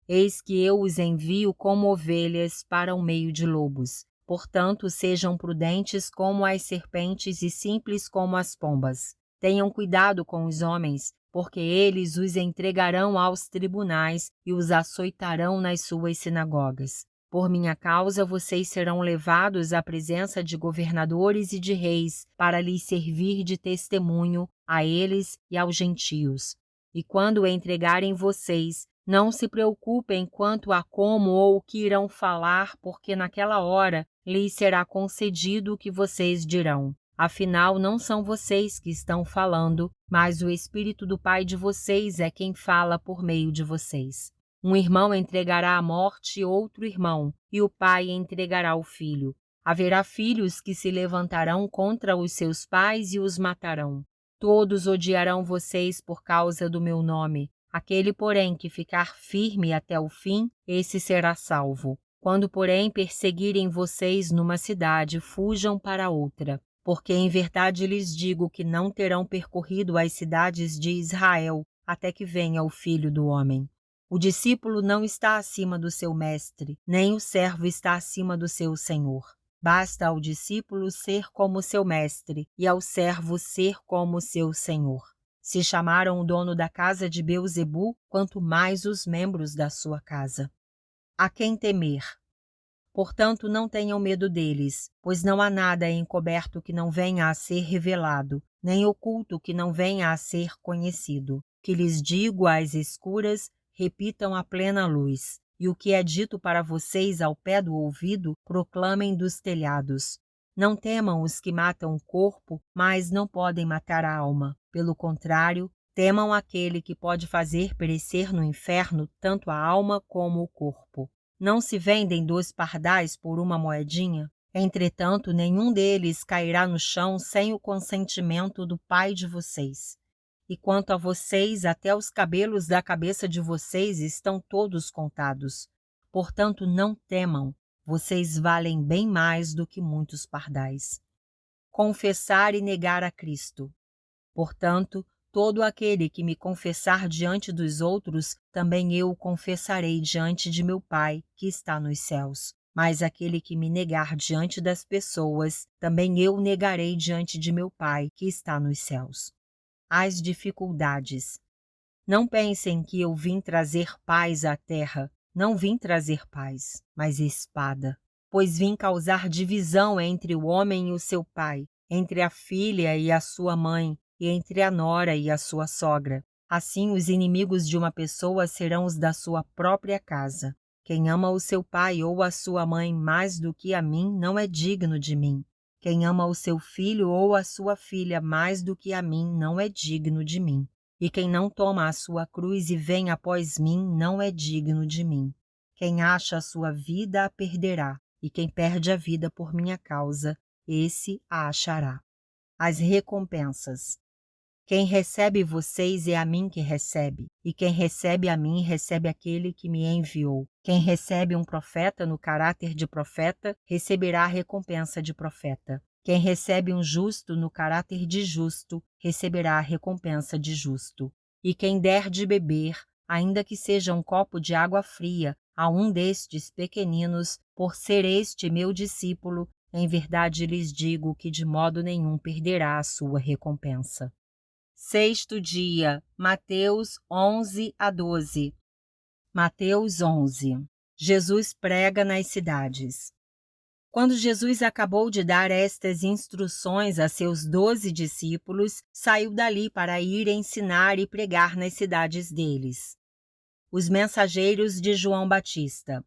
Eis que eu os envio como ovelhas para o meio de lobos. Portanto, sejam prudentes como as serpentes e simples como as pombas. Tenham cuidado com os homens, porque eles os entregarão aos tribunais e os açoitarão nas suas sinagogas. Por minha causa, vocês serão levados à presença de governadores e de reis, para lhes servir de testemunho a eles e aos gentios. E quando entregarem vocês, não se preocupem quanto a como ou o que irão falar, porque naquela hora lhes será concedido o que vocês dirão. Afinal, não são vocês que estão falando, mas o Espírito do Pai de vocês é quem fala por meio de vocês. Um irmão entregará à morte outro irmão, e o pai entregará o filho. Haverá filhos que se levantarão contra os seus pais e os matarão. Todos odiarão vocês por causa do meu nome. Aquele, porém, que ficar firme até o fim, esse será salvo. Quando, porém, perseguirem vocês numa cidade, fujam para outra. Porque em verdade lhes digo que não terão percorrido as cidades de Israel até que venha o Filho do Homem. O discípulo não está acima do seu mestre, nem o servo está acima do seu senhor. Basta ao discípulo ser como seu mestre e ao servo ser como seu senhor. Se chamaram o dono da casa de Beelzebu, quanto mais os membros da sua casa. A quem temer? Portanto, não tenham medo deles, pois não há nada encoberto que não venha a ser revelado, nem oculto que não venha a ser conhecido. Que lhes digo às escuras, repitam à plena luz, e o que é dito para vocês ao pé do ouvido, proclamem dos telhados. Não temam os que matam o corpo, mas não podem matar a alma. Pelo contrário, temam aquele que pode fazer perecer no inferno tanto a alma como o corpo. Não se vendem 2 pardais por uma moedinha? Entretanto, nenhum deles cairá no chão sem o consentimento do Pai de vocês. E quanto a vocês, até os cabelos da cabeça de vocês estão todos contados. Portanto, não temam, vocês valem bem mais do que muitos pardais. Confessar e negar a Cristo. Portanto, todo aquele que me confessar diante dos outros, também eu o confessarei diante de meu Pai, que está nos céus. Mas aquele que me negar diante das pessoas, também eu o negarei diante de meu Pai, que está nos céus. As dificuldades. Não pensem que eu vim trazer paz à terra. Não vim trazer paz, mas espada. Pois vim causar divisão entre o homem e o seu pai, entre a filha e a sua mãe, e entre a nora e a sua sogra. Assim, os inimigos de uma pessoa serão os da sua própria casa. Quem ama o seu pai ou a sua mãe mais do que a mim não é digno de mim. Quem ama o seu filho ou a sua filha mais do que a mim não é digno de mim. E quem não toma a sua cruz e vem após mim não é digno de mim. Quem acha a sua vida a perderá, e quem perde a vida por minha causa, esse a achará. As recompensas. Quem recebe vocês é a mim que recebe, e quem recebe a mim recebe aquele que me enviou. Quem recebe um profeta no caráter de profeta, receberá a recompensa de profeta. Quem recebe um justo no caráter de justo, receberá a recompensa de justo. E quem der de beber, ainda que seja um copo de água fria, a um destes pequeninos, por ser este meu discípulo, em verdade lhes digo que de modo nenhum perderá a sua recompensa. Sexto dia, Mateus 11 a 12. Mateus 11. Jesus prega nas cidades. Quando Jesus acabou de dar estas instruções a seus 12 discípulos, saiu dali para ir ensinar e pregar nas cidades deles. Os mensageiros de João Batista.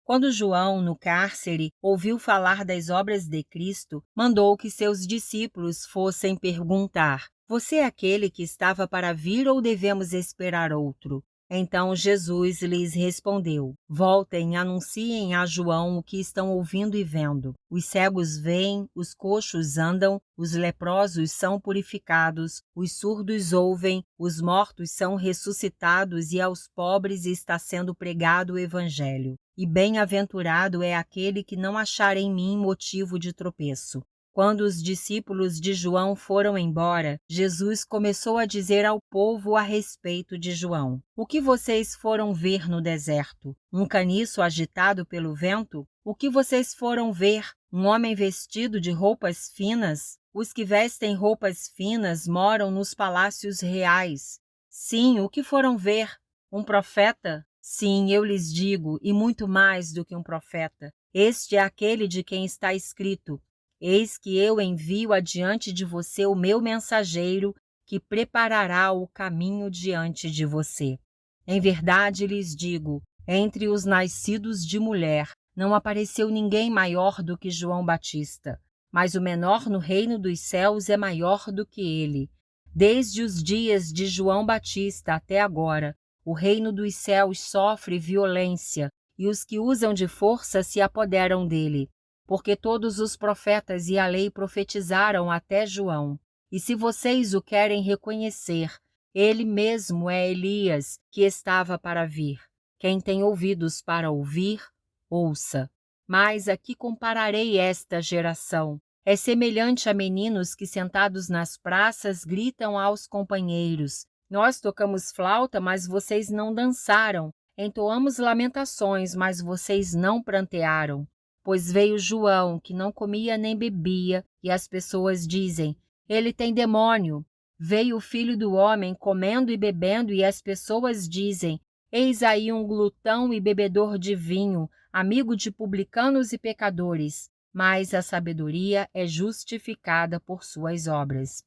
Quando João, no cárcere, ouviu falar das obras de Cristo, mandou que seus discípulos fossem perguntar: Você é aquele que estava para vir ou devemos esperar outro? Então Jesus lhes respondeu: Voltem e anunciem a João o que estão ouvindo e vendo. Os cegos veem, os coxos andam, os leprosos são purificados, os surdos ouvem, os mortos são ressuscitados e aos pobres está sendo pregado o Evangelho. E bem-aventurado é aquele que não achar em mim motivo de tropeço. Quando os discípulos de João foram embora, Jesus começou a dizer ao povo a respeito de João: O que vocês foram ver no deserto? Um caniço agitado pelo vento? O que vocês foram ver? Um homem vestido de roupas finas? Os que vestem roupas finas moram nos palácios reais. Sim, o que foram ver? Um profeta? Sim, eu lhes digo, e muito mais do que um profeta. Este é aquele de quem está escrito: Eis que eu envio adiante de você o meu mensageiro, que preparará o caminho diante de você. Em verdade lhes digo, entre os nascidos de mulher, não apareceu ninguém maior do que João Batista, mas o menor no reino dos céus é maior do que ele. Desde os dias de João Batista até agora, o reino dos céus sofre violência, e os que usam de força se apoderam dele. Porque todos os profetas e a lei profetizaram até João. E se vocês o querem reconhecer, ele mesmo é Elias, que estava para vir. Quem tem ouvidos para ouvir, ouça. Mas a que compararei esta geração? É semelhante a meninos que sentados nas praças gritam aos companheiros: Nós tocamos flauta, mas vocês não dançaram. Entoamos lamentações, mas vocês não prantearam. Pois veio João, que não comia nem bebia, e as pessoas dizem: Ele tem demônio. Veio o Filho do Homem comendo e bebendo, e as pessoas dizem: Eis aí um glutão e bebedor de vinho, amigo de publicanos e pecadores. Mas a sabedoria é justificada por suas obras.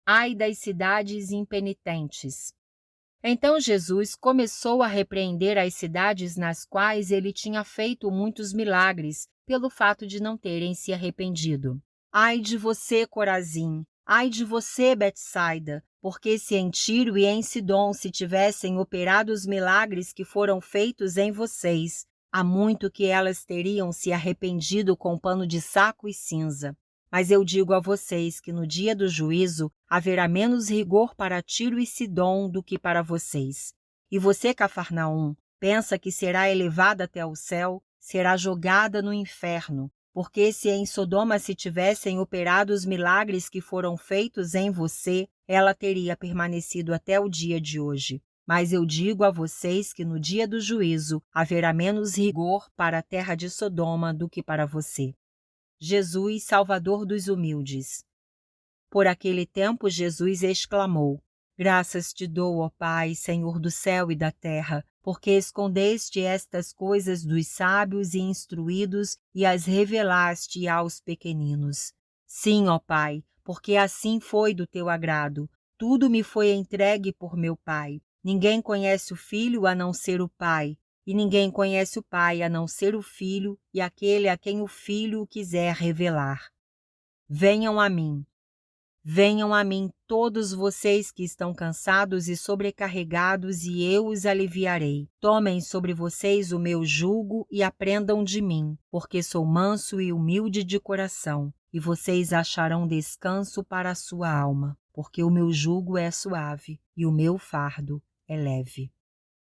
Ai das cidades impenitentes! Então Jesus começou a repreender as cidades nas quais ele tinha feito muitos milagres, pelo fato de não terem se arrependido. Ai de você, Corazim! Ai de você, Betsaida! Porque se em Tiro e em Sidom se tivessem operado os milagres que foram feitos em vocês, há muito que elas teriam se arrependido com pano de saco e cinza. Mas eu digo a vocês que no dia do juízo haverá menos rigor para Tiro e Sidom do que para vocês. E você, Cafarnaum, pensa que será elevada até o céu? Será jogada no inferno. Porque se em Sodoma se tivessem operado os milagres que foram feitos em você, ela teria permanecido até o dia de hoje. Mas eu digo a vocês que no dia do juízo haverá menos rigor para a terra de Sodoma do que para você. Jesus, Salvador dos humildes. Por aquele tempo Jesus exclamou: Graças te dou, ó Pai, Senhor do céu e da terra, porque escondeste estas coisas dos sábios e instruídos e as revelaste aos pequeninos. Sim, ó Pai, porque assim foi do teu agrado, Tudo me foi entregue por meu Pai. Ninguém conhece o Filho a não ser o Pai, e ninguém conhece o Pai a não ser o Filho e aquele a quem o Filho o quiser revelar. Venham a mim. Venham a mim todos vocês que estão cansados e sobrecarregados, e eu os aliviarei. Tomem sobre vocês o meu jugo e aprendam de mim, porque sou manso e humilde de coração, e vocês acharão descanso para a sua alma, porque o meu jugo é suave e o meu fardo é leve.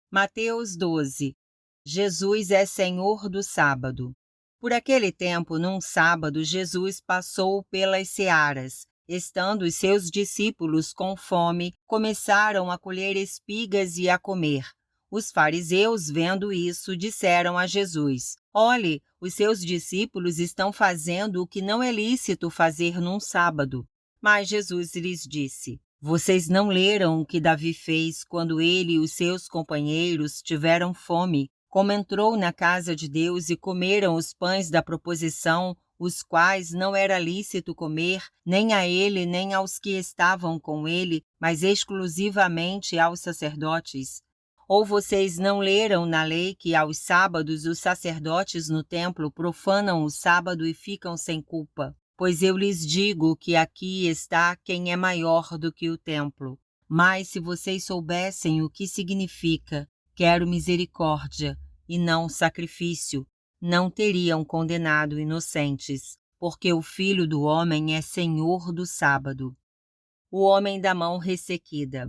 Mateus 12. Jesus é Senhor do sábado. Por aquele tempo, num sábado, Jesus passou pelas searas. Estando os seus discípulos com fome, começaram a colher espigas e a comer. Os fariseus, vendo isso, disseram a Jesus: Olhe, os seus discípulos estão fazendo o que não é lícito fazer num sábado. Mas Jesus lhes disse: Vocês não leram o que Davi fez quando ele e os seus companheiros tiveram fome, como entrou na casa de Deus e comeram os pães da proposição, os quais não era lícito comer, nem a ele nem aos que estavam com ele, mas exclusivamente aos sacerdotes? Ou vocês não leram na lei que aos sábados os sacerdotes no templo profanam o sábado e ficam sem culpa? Pois eu lhes digo que aqui está quem é maior do que o templo. Mas se vocês soubessem o que significa, quero misericórdia e não sacrifício, não teriam condenado inocentes, porque o Filho do Homem é Senhor do sábado. O homem da mão ressequida.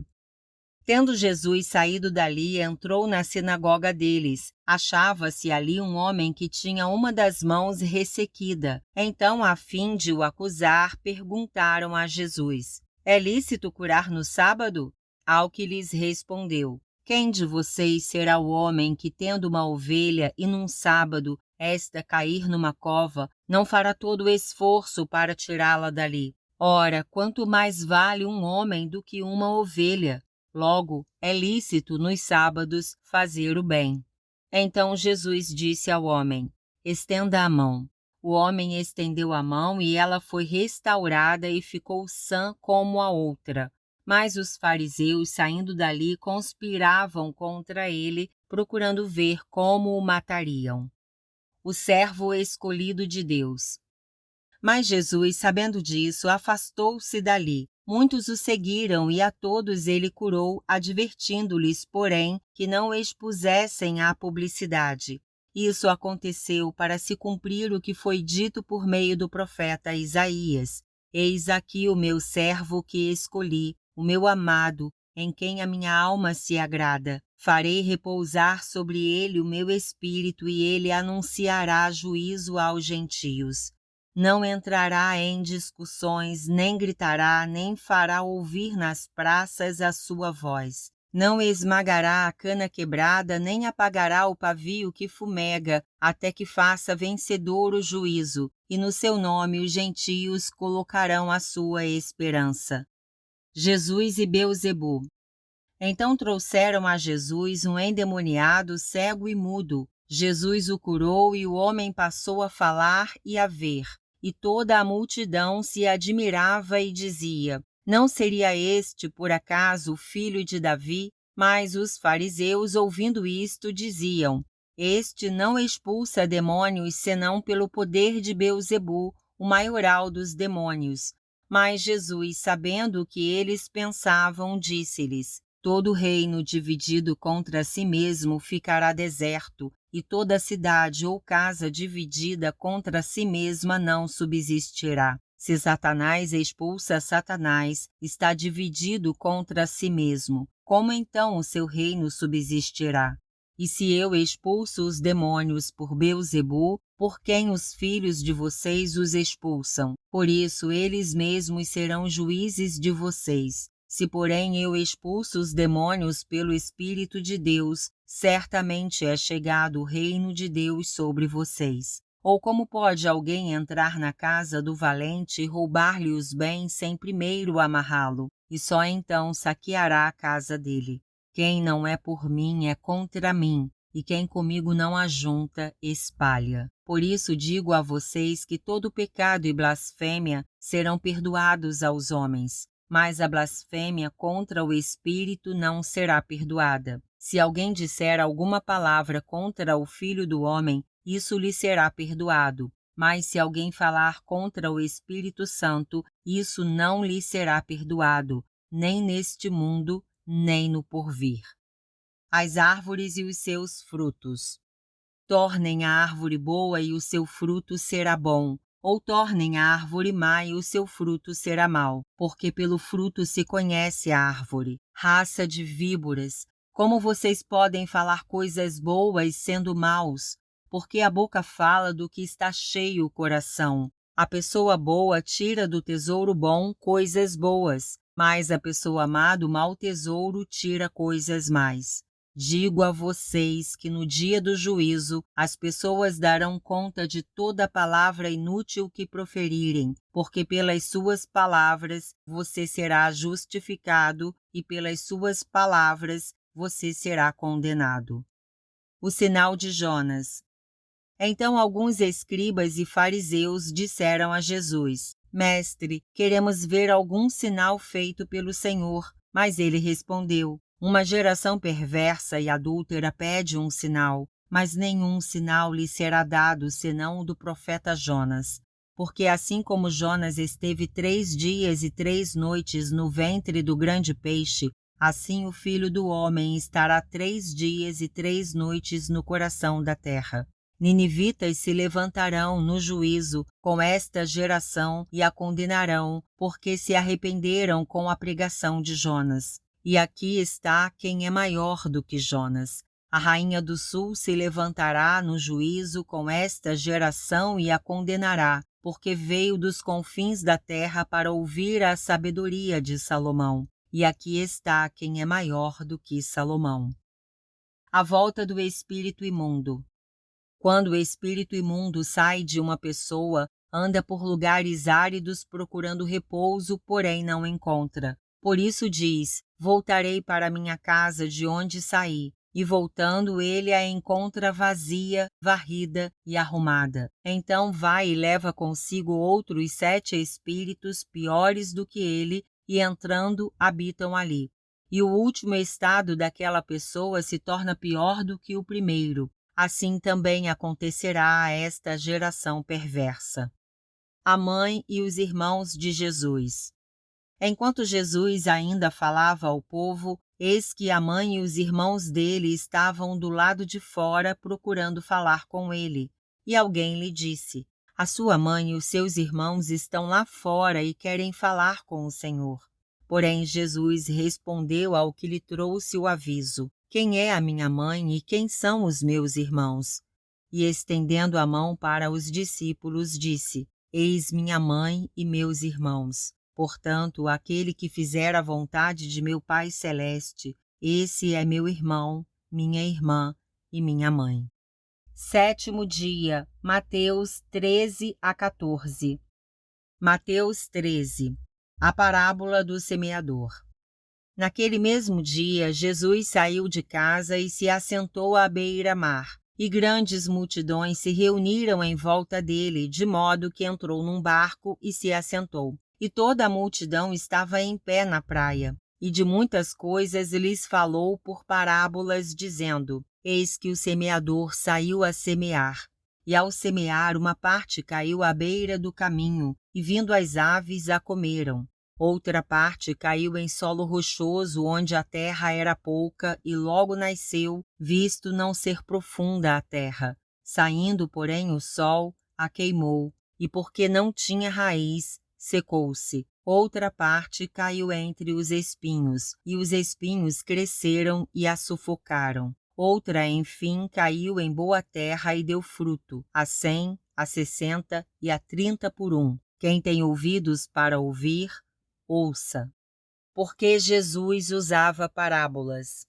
Tendo Jesus saído dali, entrou na sinagoga deles. Achava-se ali um homem que tinha uma das mãos ressequida. Então, a fim de o acusar, perguntaram a Jesus: É lícito curar no sábado? Ao que lhes respondeu: Quem de vocês será o homem que, tendo uma ovelha e num sábado esta cair numa cova, não fará todo o esforço para tirá-la dali? Ora, quanto mais vale um homem do que uma ovelha? Logo, é lícito nos sábados fazer o bem. Então Jesus disse ao homem: Estenda a mão. O homem estendeu a mão e ela foi restaurada e ficou sã como a outra. Mas os fariseus, saindo dali, conspiravam contra ele, procurando ver como o matariam. O servo escolhido de Deus. Mas Jesus, sabendo disso, afastou-se dali. Muitos o seguiram e a todos ele curou, advertindo-lhes, porém, que não o expusessem à publicidade. Isso aconteceu para se cumprir o que foi dito por meio do profeta Isaías: Eis aqui o meu servo que escolhi, o meu amado, em quem a minha alma se agrada. Farei repousar sobre ele o meu espírito e ele anunciará juízo aos gentios. Não entrará em discussões, nem gritará, nem fará ouvir nas praças a sua voz. Não esmagará a cana quebrada, nem apagará o pavio que fumega, até que faça vencedor o juízo, e no seu nome os gentios colocarão a sua esperança. Jesus e Beelzebu. Então trouxeram a Jesus um endemoniado, cego e mudo. Jesus o curou e o homem passou a falar e a ver. E toda a multidão se admirava e dizia: Não seria este, por acaso, o filho de Davi? Mas os fariseus, ouvindo isto, diziam: Este não expulsa demônios, senão pelo poder de Beelzebu, o maioral dos demônios. Mas Jesus, sabendo o que eles pensavam, disse-lhes: Todo reino dividido contra si mesmo ficará deserto, e toda cidade ou casa dividida contra si mesma não subsistirá. Se Satanás expulsa Satanás, está dividido contra si mesmo. Como então o seu reino subsistirá? E se eu expulso os demônios por Beelzebu, por quem os filhos de vocês os expulsam? Por isso eles mesmos serão juízes de vocês. Se, porém, eu expulso os demônios pelo Espírito de Deus, certamente é chegado o reino de Deus sobre vocês. Ou como pode alguém entrar na casa do valente e roubar-lhe os bens sem primeiro amarrá-lo, e só então saqueará a casa dele? Quem não é por mim é contra mim, e quem comigo não ajunta, espalha. Por isso digo a vocês que todo pecado e blasfêmia serão perdoados aos homens, mas a blasfêmia contra o Espírito não será perdoada. Se alguém disser alguma palavra contra o Filho do Homem, isso lhe será perdoado. Mas se alguém falar contra o Espírito Santo, isso não lhe será perdoado, nem neste mundo, nem no porvir. As árvores e os seus frutos. Tornem a árvore boa e o seu fruto será bom, ou tornem a árvore má e o seu fruto será mau, porque pelo fruto se conhece a árvore. Raça de víboras, como vocês podem falar coisas boas sendo maus? Porque a boca fala do que está cheio o coração. A pessoa boa tira do tesouro bom coisas boas, mas a pessoa má do mau tesouro tira coisas más. Digo a vocês que no dia do juízo as pessoas darão conta de toda palavra inútil que proferirem, porque pelas suas palavras você será justificado e pelas suas palavras você será condenado. O sinal de Jonas. Então alguns escribas e fariseus disseram a Jesus: Mestre, queremos ver algum sinal feito pelo Senhor. Mas ele respondeu: Uma geração perversa e adúltera pede um sinal, mas nenhum sinal lhe será dado senão o do profeta Jonas. Porque assim como Jonas esteve 3 dias e 3 noites no ventre do grande peixe, assim o Filho do Homem estará 3 dias e 3 noites no coração da terra. Ninivitas se levantarão no juízo com esta geração e a condenarão, porque se arrependeram com a pregação de Jonas. E aqui está quem é maior do que Jonas. A rainha do sul se levantará no juízo com esta geração e a condenará, porque veio dos confins da terra para ouvir a sabedoria de Salomão. E aqui está quem é maior do que Salomão. A volta do espírito imundo. Quando o espírito imundo sai de uma pessoa, anda por lugares áridos procurando repouso, porém não encontra. Por isso diz: Voltarei para minha casa de onde saí. E voltando, ele a encontra vazia, varrida e arrumada. Então vai e leva consigo outros 7 espíritos piores do que ele, e entrando, habitam ali. E o último estado daquela pessoa se torna pior do que o primeiro. Assim também acontecerá a esta geração perversa. A mãe e os irmãos de Jesus. Enquanto Jesus ainda falava ao povo, eis que a mãe e os irmãos dele estavam do lado de fora procurando falar com ele. E alguém lhe disse: A sua mãe e os seus irmãos estão lá fora e querem falar com o Senhor. Porém, Jesus respondeu ao que lhe trouxe o aviso: Quem é a minha mãe e quem são os meus irmãos? E estendendo a mão para os discípulos, disse: Eis minha mãe e meus irmãos. Portanto, aquele que fizer a vontade de meu Pai Celeste, esse é meu irmão, minha irmã e minha mãe. 7º dia, Mateus 13 a 14. Mateus 13. A parábola do semeador. Naquele mesmo dia, Jesus saiu de casa e se assentou à beira-mar, e grandes multidões se reuniram em volta dele, de modo que entrou num barco e se assentou. E toda a multidão estava em pé na praia, e de muitas coisas lhes falou por parábolas, dizendo: Eis que o semeador saiu a semear. E ao semear, uma parte caiu à beira do caminho, e vindo as aves a comeram. Outra parte caiu em solo rochoso, onde a terra era pouca, e logo nasceu, visto não ser profunda a terra. Saindo, porém, o sol, a queimou, e porque não tinha raiz, secou-se. Outra parte caiu entre os espinhos, e os espinhos cresceram e a sufocaram. Outra, enfim, caiu em boa terra e deu fruto, a 100, a 60 e a 30 por 1. Quem tem ouvidos para ouvir, ouça. Porque Jesus usava parábolas.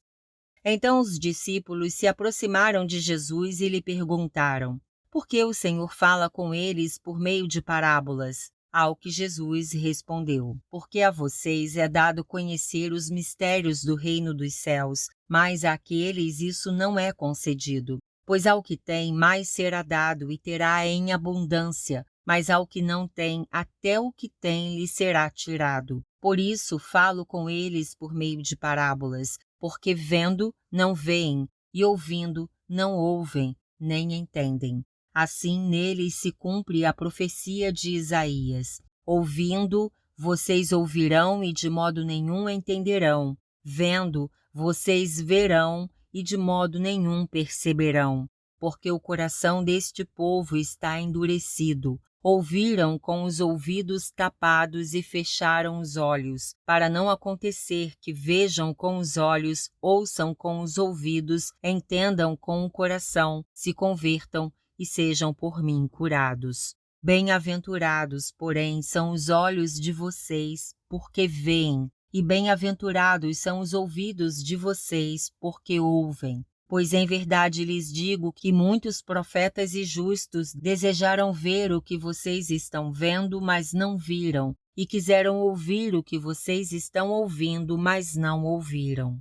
Então os discípulos se aproximaram de Jesus e lhe perguntaram: Por que o Senhor fala com eles por meio de parábolas? Ao que Jesus respondeu: Porque a vocês é dado conhecer os mistérios do reino dos céus, mas àqueles isso não é concedido. Pois ao que tem, mais será dado e terá em abundância, mas ao que não tem, até o que tem lhe será tirado. Por isso falo com eles por meio de parábolas, porque vendo, não veem, e ouvindo, não ouvem, nem entendem. Assim neles se cumpre a profecia de Isaías. Ouvindo, vocês ouvirão e de modo nenhum entenderão. Vendo, vocês verão e de modo nenhum perceberão. Porque o coração deste povo está endurecido. Ouviram com os ouvidos tapados e fecharam os olhos, para não acontecer que vejam com os olhos, ouçam com os ouvidos, entendam com o coração, se convertam e sejam por mim curados. Bem-aventurados, porém, são os olhos de vocês, porque veem, e bem-aventurados são os ouvidos de vocês, porque ouvem. Pois em verdade lhes digo que muitos profetas e justos desejaram ver o que vocês estão vendo, mas não viram, e quiseram ouvir o que vocês estão ouvindo, mas não ouviram.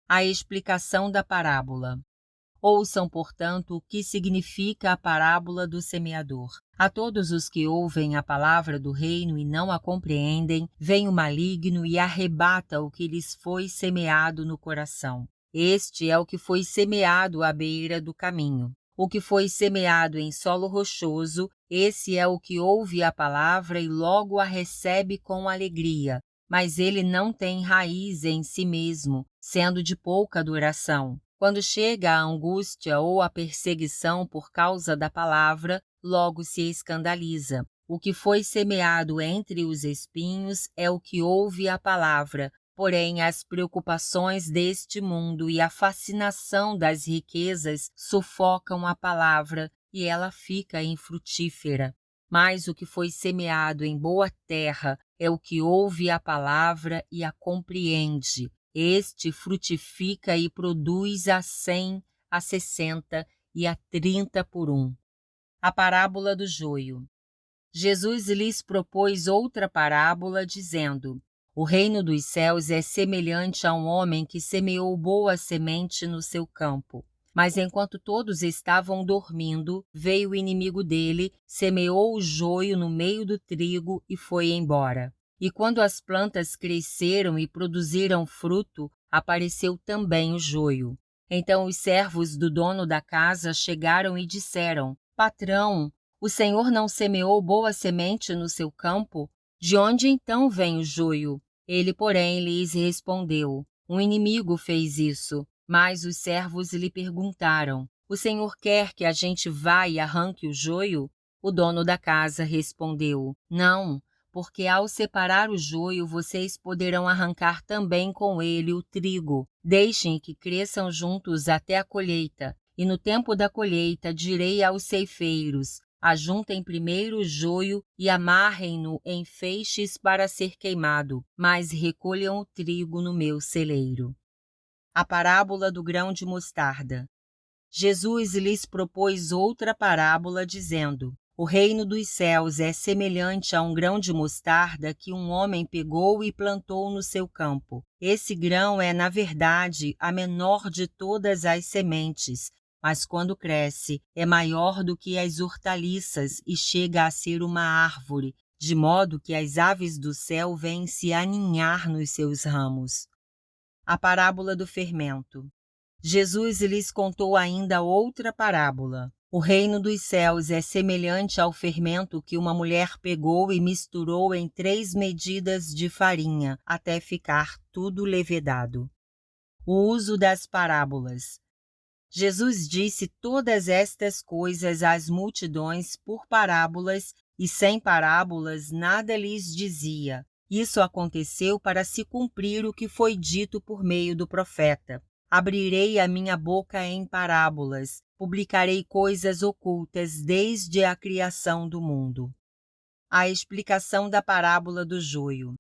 A explicação da parábola. Ouçam, portanto, o que significa a parábola do semeador. A todos os que ouvem a palavra do reino e não a compreendem, vem o maligno e arrebata o que lhes foi semeado no coração. Este é o que foi semeado à beira do caminho. O que foi semeado em solo rochoso, esse é o que ouve a palavra e logo a recebe com alegria, mas ele não tem raiz em si mesmo, sendo de pouca duração. Quando chega a angústia ou a perseguição por causa da palavra, logo se escandaliza. O que foi semeado entre os espinhos é o que ouve a palavra, porém as preocupações deste mundo e a fascinação das riquezas sufocam a palavra e ela fica infrutífera. Mas o que foi semeado em boa terra é o que ouve a palavra e a compreende. Este frutifica e produz a 100, a 60 e a 30 por um. A parábola do joio. Jesus lhes propôs outra parábola, dizendo: O reino dos céus é semelhante a um homem que semeou boa semente no seu campo. Mas enquanto todos estavam dormindo, veio o inimigo dele, semeou o joio no meio do trigo e foi embora. E quando as plantas cresceram e produziram fruto, apareceu também o joio. Então os servos do dono da casa chegaram e disseram: Patrão, o senhor não semeou boa semente no seu campo? De onde então vem o joio? Ele, porém, lhes respondeu: Um inimigo fez isso. Mas os servos lhe perguntaram: O senhor quer que a gente vá e arranque o joio? O dono da casa respondeu: Não, porque ao separar o joio, vocês poderão arrancar também com ele o trigo. Deixem que cresçam juntos até a colheita, e no tempo da colheita direi aos ceifeiros: ajuntem primeiro o joio e amarrem-no em feixes para ser queimado, mas recolham o trigo no meu celeiro. A parábola do grão de mostarda. Jesus lhes propôs outra parábola, dizendo: O reino dos céus é semelhante a um grão de mostarda que um homem pegou e plantou no seu campo. Esse grão é, na verdade, a menor de todas as sementes, mas quando cresce, é maior do que as hortaliças e chega a ser uma árvore, de modo que as aves do céu vêm se aninhar nos seus ramos. A parábola do fermento. Jesus lhes contou ainda outra parábola. O reino dos céus é semelhante ao fermento que uma mulher pegou e misturou em 3 medidas de farinha, até ficar tudo levedado. O uso das parábolas. Jesus disse todas estas coisas às multidões por parábolas, e sem parábolas nada lhes dizia. Isso aconteceu para se cumprir o que foi dito por meio do profeta. Abrirei a minha boca em parábolas, publicarei coisas ocultas desde a criação do mundo. A explicação da parábola do joio.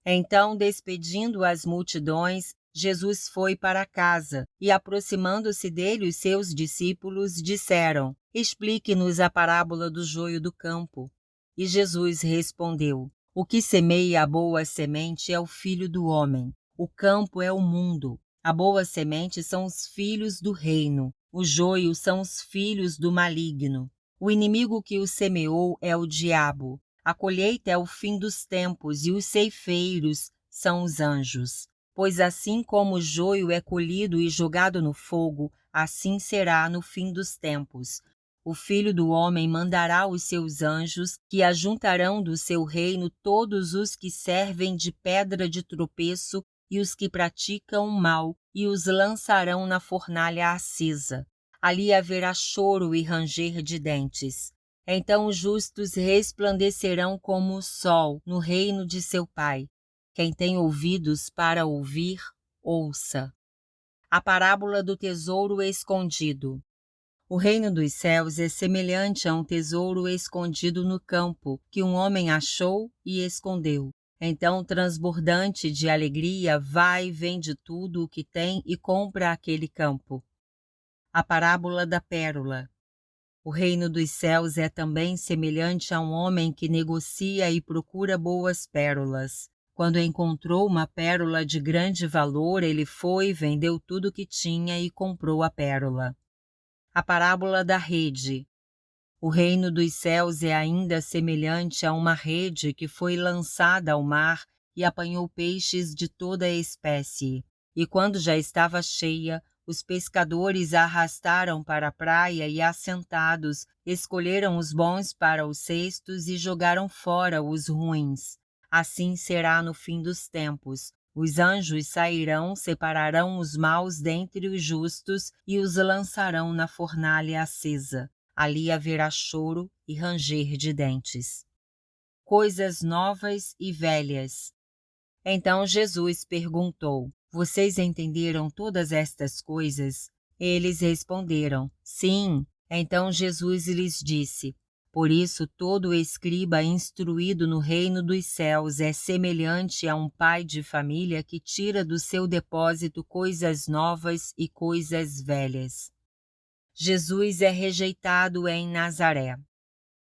Então, despedindo as multidões, Jesus foi para casa, e aproximando-se dele os seus discípulos disseram: Explique-nos a parábola do joio do campo. E Jesus respondeu: O que semeia a boa semente é o Filho do homem. O campo é o mundo. A boa semente são os filhos do reino. O joio são os filhos do maligno. O inimigo que o semeou é o diabo. A colheita é o fim dos tempos e os ceifeiros são os anjos. Pois assim como o joio é colhido e jogado no fogo, assim será no fim dos tempos. O Filho do Homem mandará os seus anjos, que ajuntarão do seu reino todos os que servem de pedra de tropeço e os que praticam o mal, e os lançarão na fornalha acesa. Ali haverá choro e ranger de dentes. Então os justos resplandecerão como o sol no reino de seu Pai. Quem tem ouvidos para ouvir, ouça. A parábola do tesouro escondido. O reino dos céus é semelhante a um tesouro escondido no campo, que um homem achou e escondeu. Então, transbordante de alegria, vai, vende tudo o que tem e compra aquele campo. A parábola da pérola. O reino dos céus é também semelhante a um homem que negocia e procura boas pérolas. Quando encontrou uma pérola de grande valor, ele foi, vendeu tudo o que tinha e comprou a pérola. A parábola da rede. O reino dos céus é ainda semelhante a uma rede que foi lançada ao mar e apanhou peixes de toda a espécie. E quando já estava cheia, os pescadores a arrastaram para a praia e, assentados, escolheram os bons para os cestos e jogaram fora os ruins. Assim será no fim dos tempos. Os anjos sairão, separarão os maus dentre os justos e os lançarão na fornalha acesa. Ali haverá choro e ranger de dentes. Coisas novas e velhas. Então Jesus perguntou: Vocês entenderam todas estas coisas? Eles responderam: Sim. Então Jesus lhes disse: Por isso todo escriba instruído no reino dos céus é semelhante a um pai de família que tira do seu depósito coisas novas e coisas velhas. Jesus é rejeitado em Nazaré.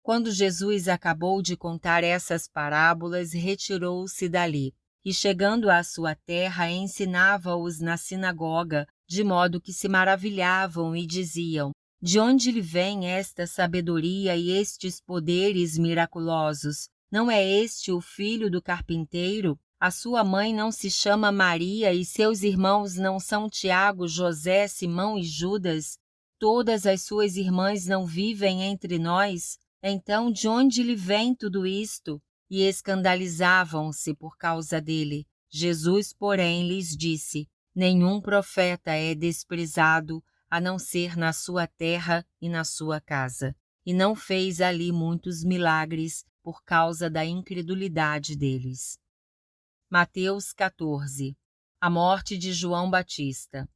Quando Jesus acabou de contar essas parábolas, retirou-se dali, e chegando à sua terra, ensinava-os na sinagoga, de modo que se maravilhavam e diziam: De onde lhe vem esta sabedoria e estes poderes miraculosos? Não é este o filho do carpinteiro? A sua mãe não se chama Maria e seus irmãos não são Tiago, José, Simão e Judas? Todas as suas irmãs não vivem entre nós? Então, de onde lhe vem tudo isto? E escandalizavam-se por causa dele. Jesus, porém, lhes disse: Nenhum profeta é desprezado, a não ser na sua terra e na sua casa. E não fez ali muitos milagres por causa da incredulidade deles. Mateus 14. A morte de João Batista.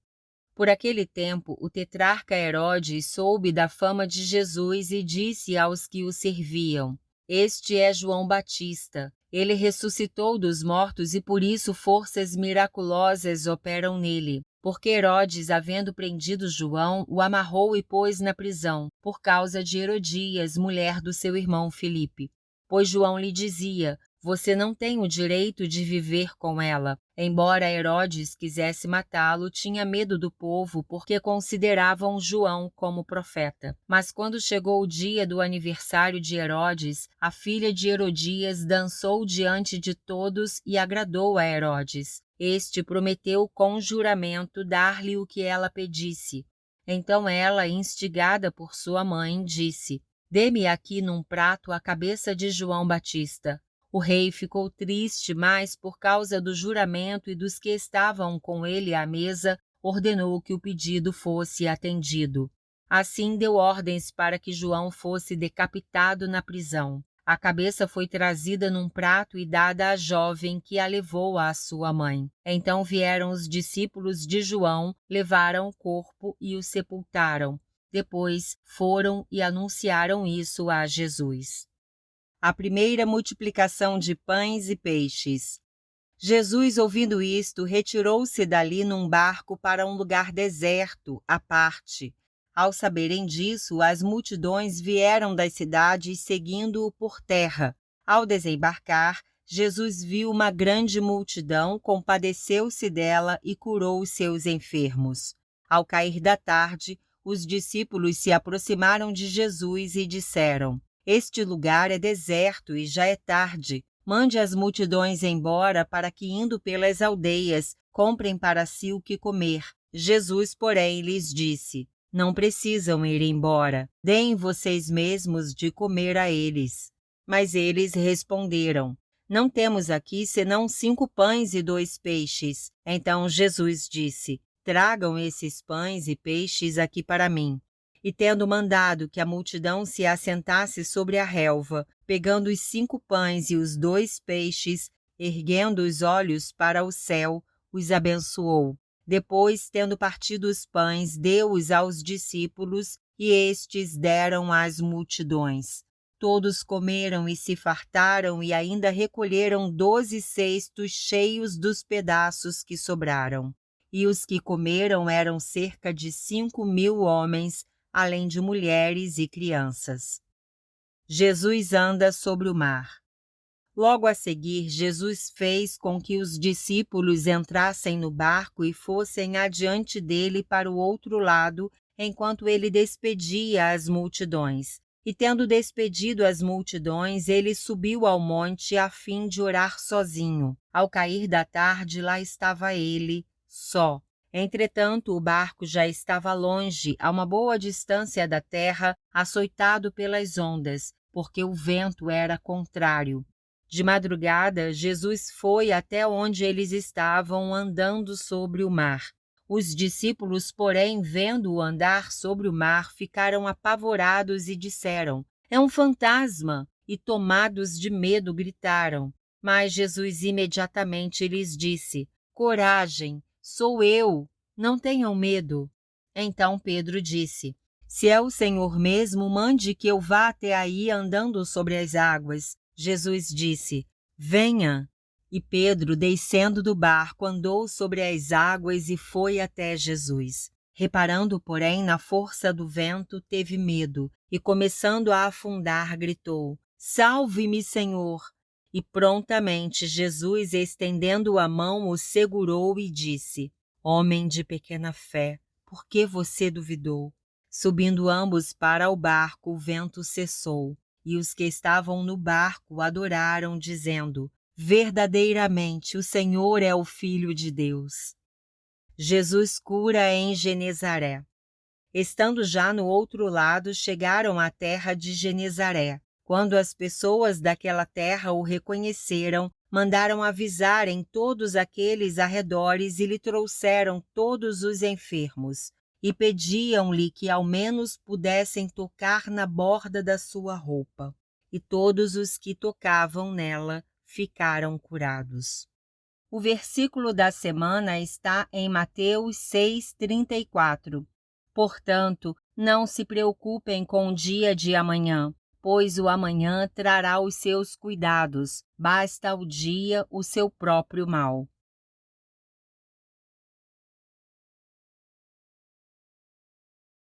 Por aquele tempo, o tetrarca Herodes soube da fama de Jesus e disse aos que o serviam: Este é João Batista. Ele ressuscitou dos mortos e por isso forças miraculosas operam nele. Porque Herodes, havendo prendido João, o amarrou e pôs na prisão, por causa de Herodias, mulher do seu irmão Filipe. Pois João lhe dizia: Você não tem o direito de viver com ela. Embora Herodes quisesse matá-lo, tinha medo do povo porque consideravam João como profeta. Mas quando chegou o dia do aniversário de Herodes, a filha de Herodias dançou diante de todos e agradou a Herodes. Este prometeu com juramento dar-lhe o que ela pedisse. Então ela, instigada por sua mãe, disse: Dê-me aqui num prato a cabeça de João Batista. O rei ficou triste, mas, por causa do juramento e dos que estavam com ele à mesa, ordenou que o pedido fosse atendido. Assim deu ordens para que João fosse decapitado na prisão. A cabeça foi trazida num prato e dada à jovem, que a levou à sua mãe. Então vieram os discípulos de João, levaram o corpo e o sepultaram. Depois foram e anunciaram isso a Jesus. A primeira multiplicação de pães e peixes. Jesus, ouvindo isto, retirou-se dali num barco para um lugar deserto, à parte. Ao saberem disso, as multidões vieram das cidades seguindo-o por terra. Ao desembarcar, Jesus viu uma grande multidão, compadeceu-se dela e curou os seus enfermos. Ao cair da tarde, os discípulos se aproximaram de Jesus e disseram: Este lugar é deserto e já é tarde. Mande as multidões embora para que, indo pelas aldeias, comprem para si o que comer. Jesus, porém, lhes disse: Não precisam ir embora. Deem vocês mesmos de comer a eles. Mas eles responderam: Não temos aqui senão 5 pães e 2 peixes. Então Jesus disse: Tragam esses pães e peixes aqui para mim. E tendo mandado que a multidão se assentasse sobre a relva, pegando os 5 pães e os 2 peixes, erguendo os olhos para o céu, os abençoou. Depois, tendo partido os pães, deu-os aos discípulos, e estes deram às multidões. Todos comeram e se fartaram, e ainda recolheram 12 cestos cheios dos pedaços que sobraram. E os que comeram eram cerca de 5.000 homens, além de mulheres e crianças. Jesus anda sobre o mar. Logo a seguir, Jesus fez com que os discípulos entrassem no barco e fossem adiante dele para o outro lado, enquanto ele despedia as multidões. E tendo despedido as multidões, ele subiu ao monte a fim de orar sozinho. Ao cair da tarde, lá estava ele, só. Entretanto, o barco já estava longe, a uma boa distância da terra, açoitado pelas ondas, porque o vento era contrário. De madrugada, Jesus foi até onde eles estavam andando sobre o mar. Os discípulos, porém, vendo-o andar sobre o mar, ficaram apavorados e disseram: É um fantasma! E tomados de medo gritaram. Mas Jesus imediatamente lhes disse: Coragem! Sou eu, não tenham medo. Então Pedro disse: Se é o Senhor mesmo, mande que eu vá até aí andando sobre as águas. Jesus disse: Venha. E Pedro, descendo do barco, andou sobre as águas e foi até Jesus. Reparando, porém, na força do vento, teve medo e, começando a afundar, gritou: Salve-me, Senhor! E prontamente Jesus, estendendo a mão, o segurou e disse: Homem de pequena fé, por que você duvidou? Subindo ambos para o barco, o vento cessou, e os que estavam no barco adoraram, dizendo: Verdadeiramente o Senhor é o Filho de Deus. Jesus cura em Genezaré. Estando já no outro lado, chegaram à terra de Genezaré. Quando as pessoas daquela terra o reconheceram, mandaram avisar em todos aqueles arredores e lhe trouxeram todos os enfermos, e pediam-lhe que ao menos pudessem tocar na borda da sua roupa. E todos os que tocavam nela ficaram curados. O versículo da semana está em Mateus 6:34. Portanto, não se preocupem com o dia de amanhã, pois o amanhã trará os seus cuidados, basta ao dia o seu próprio mal.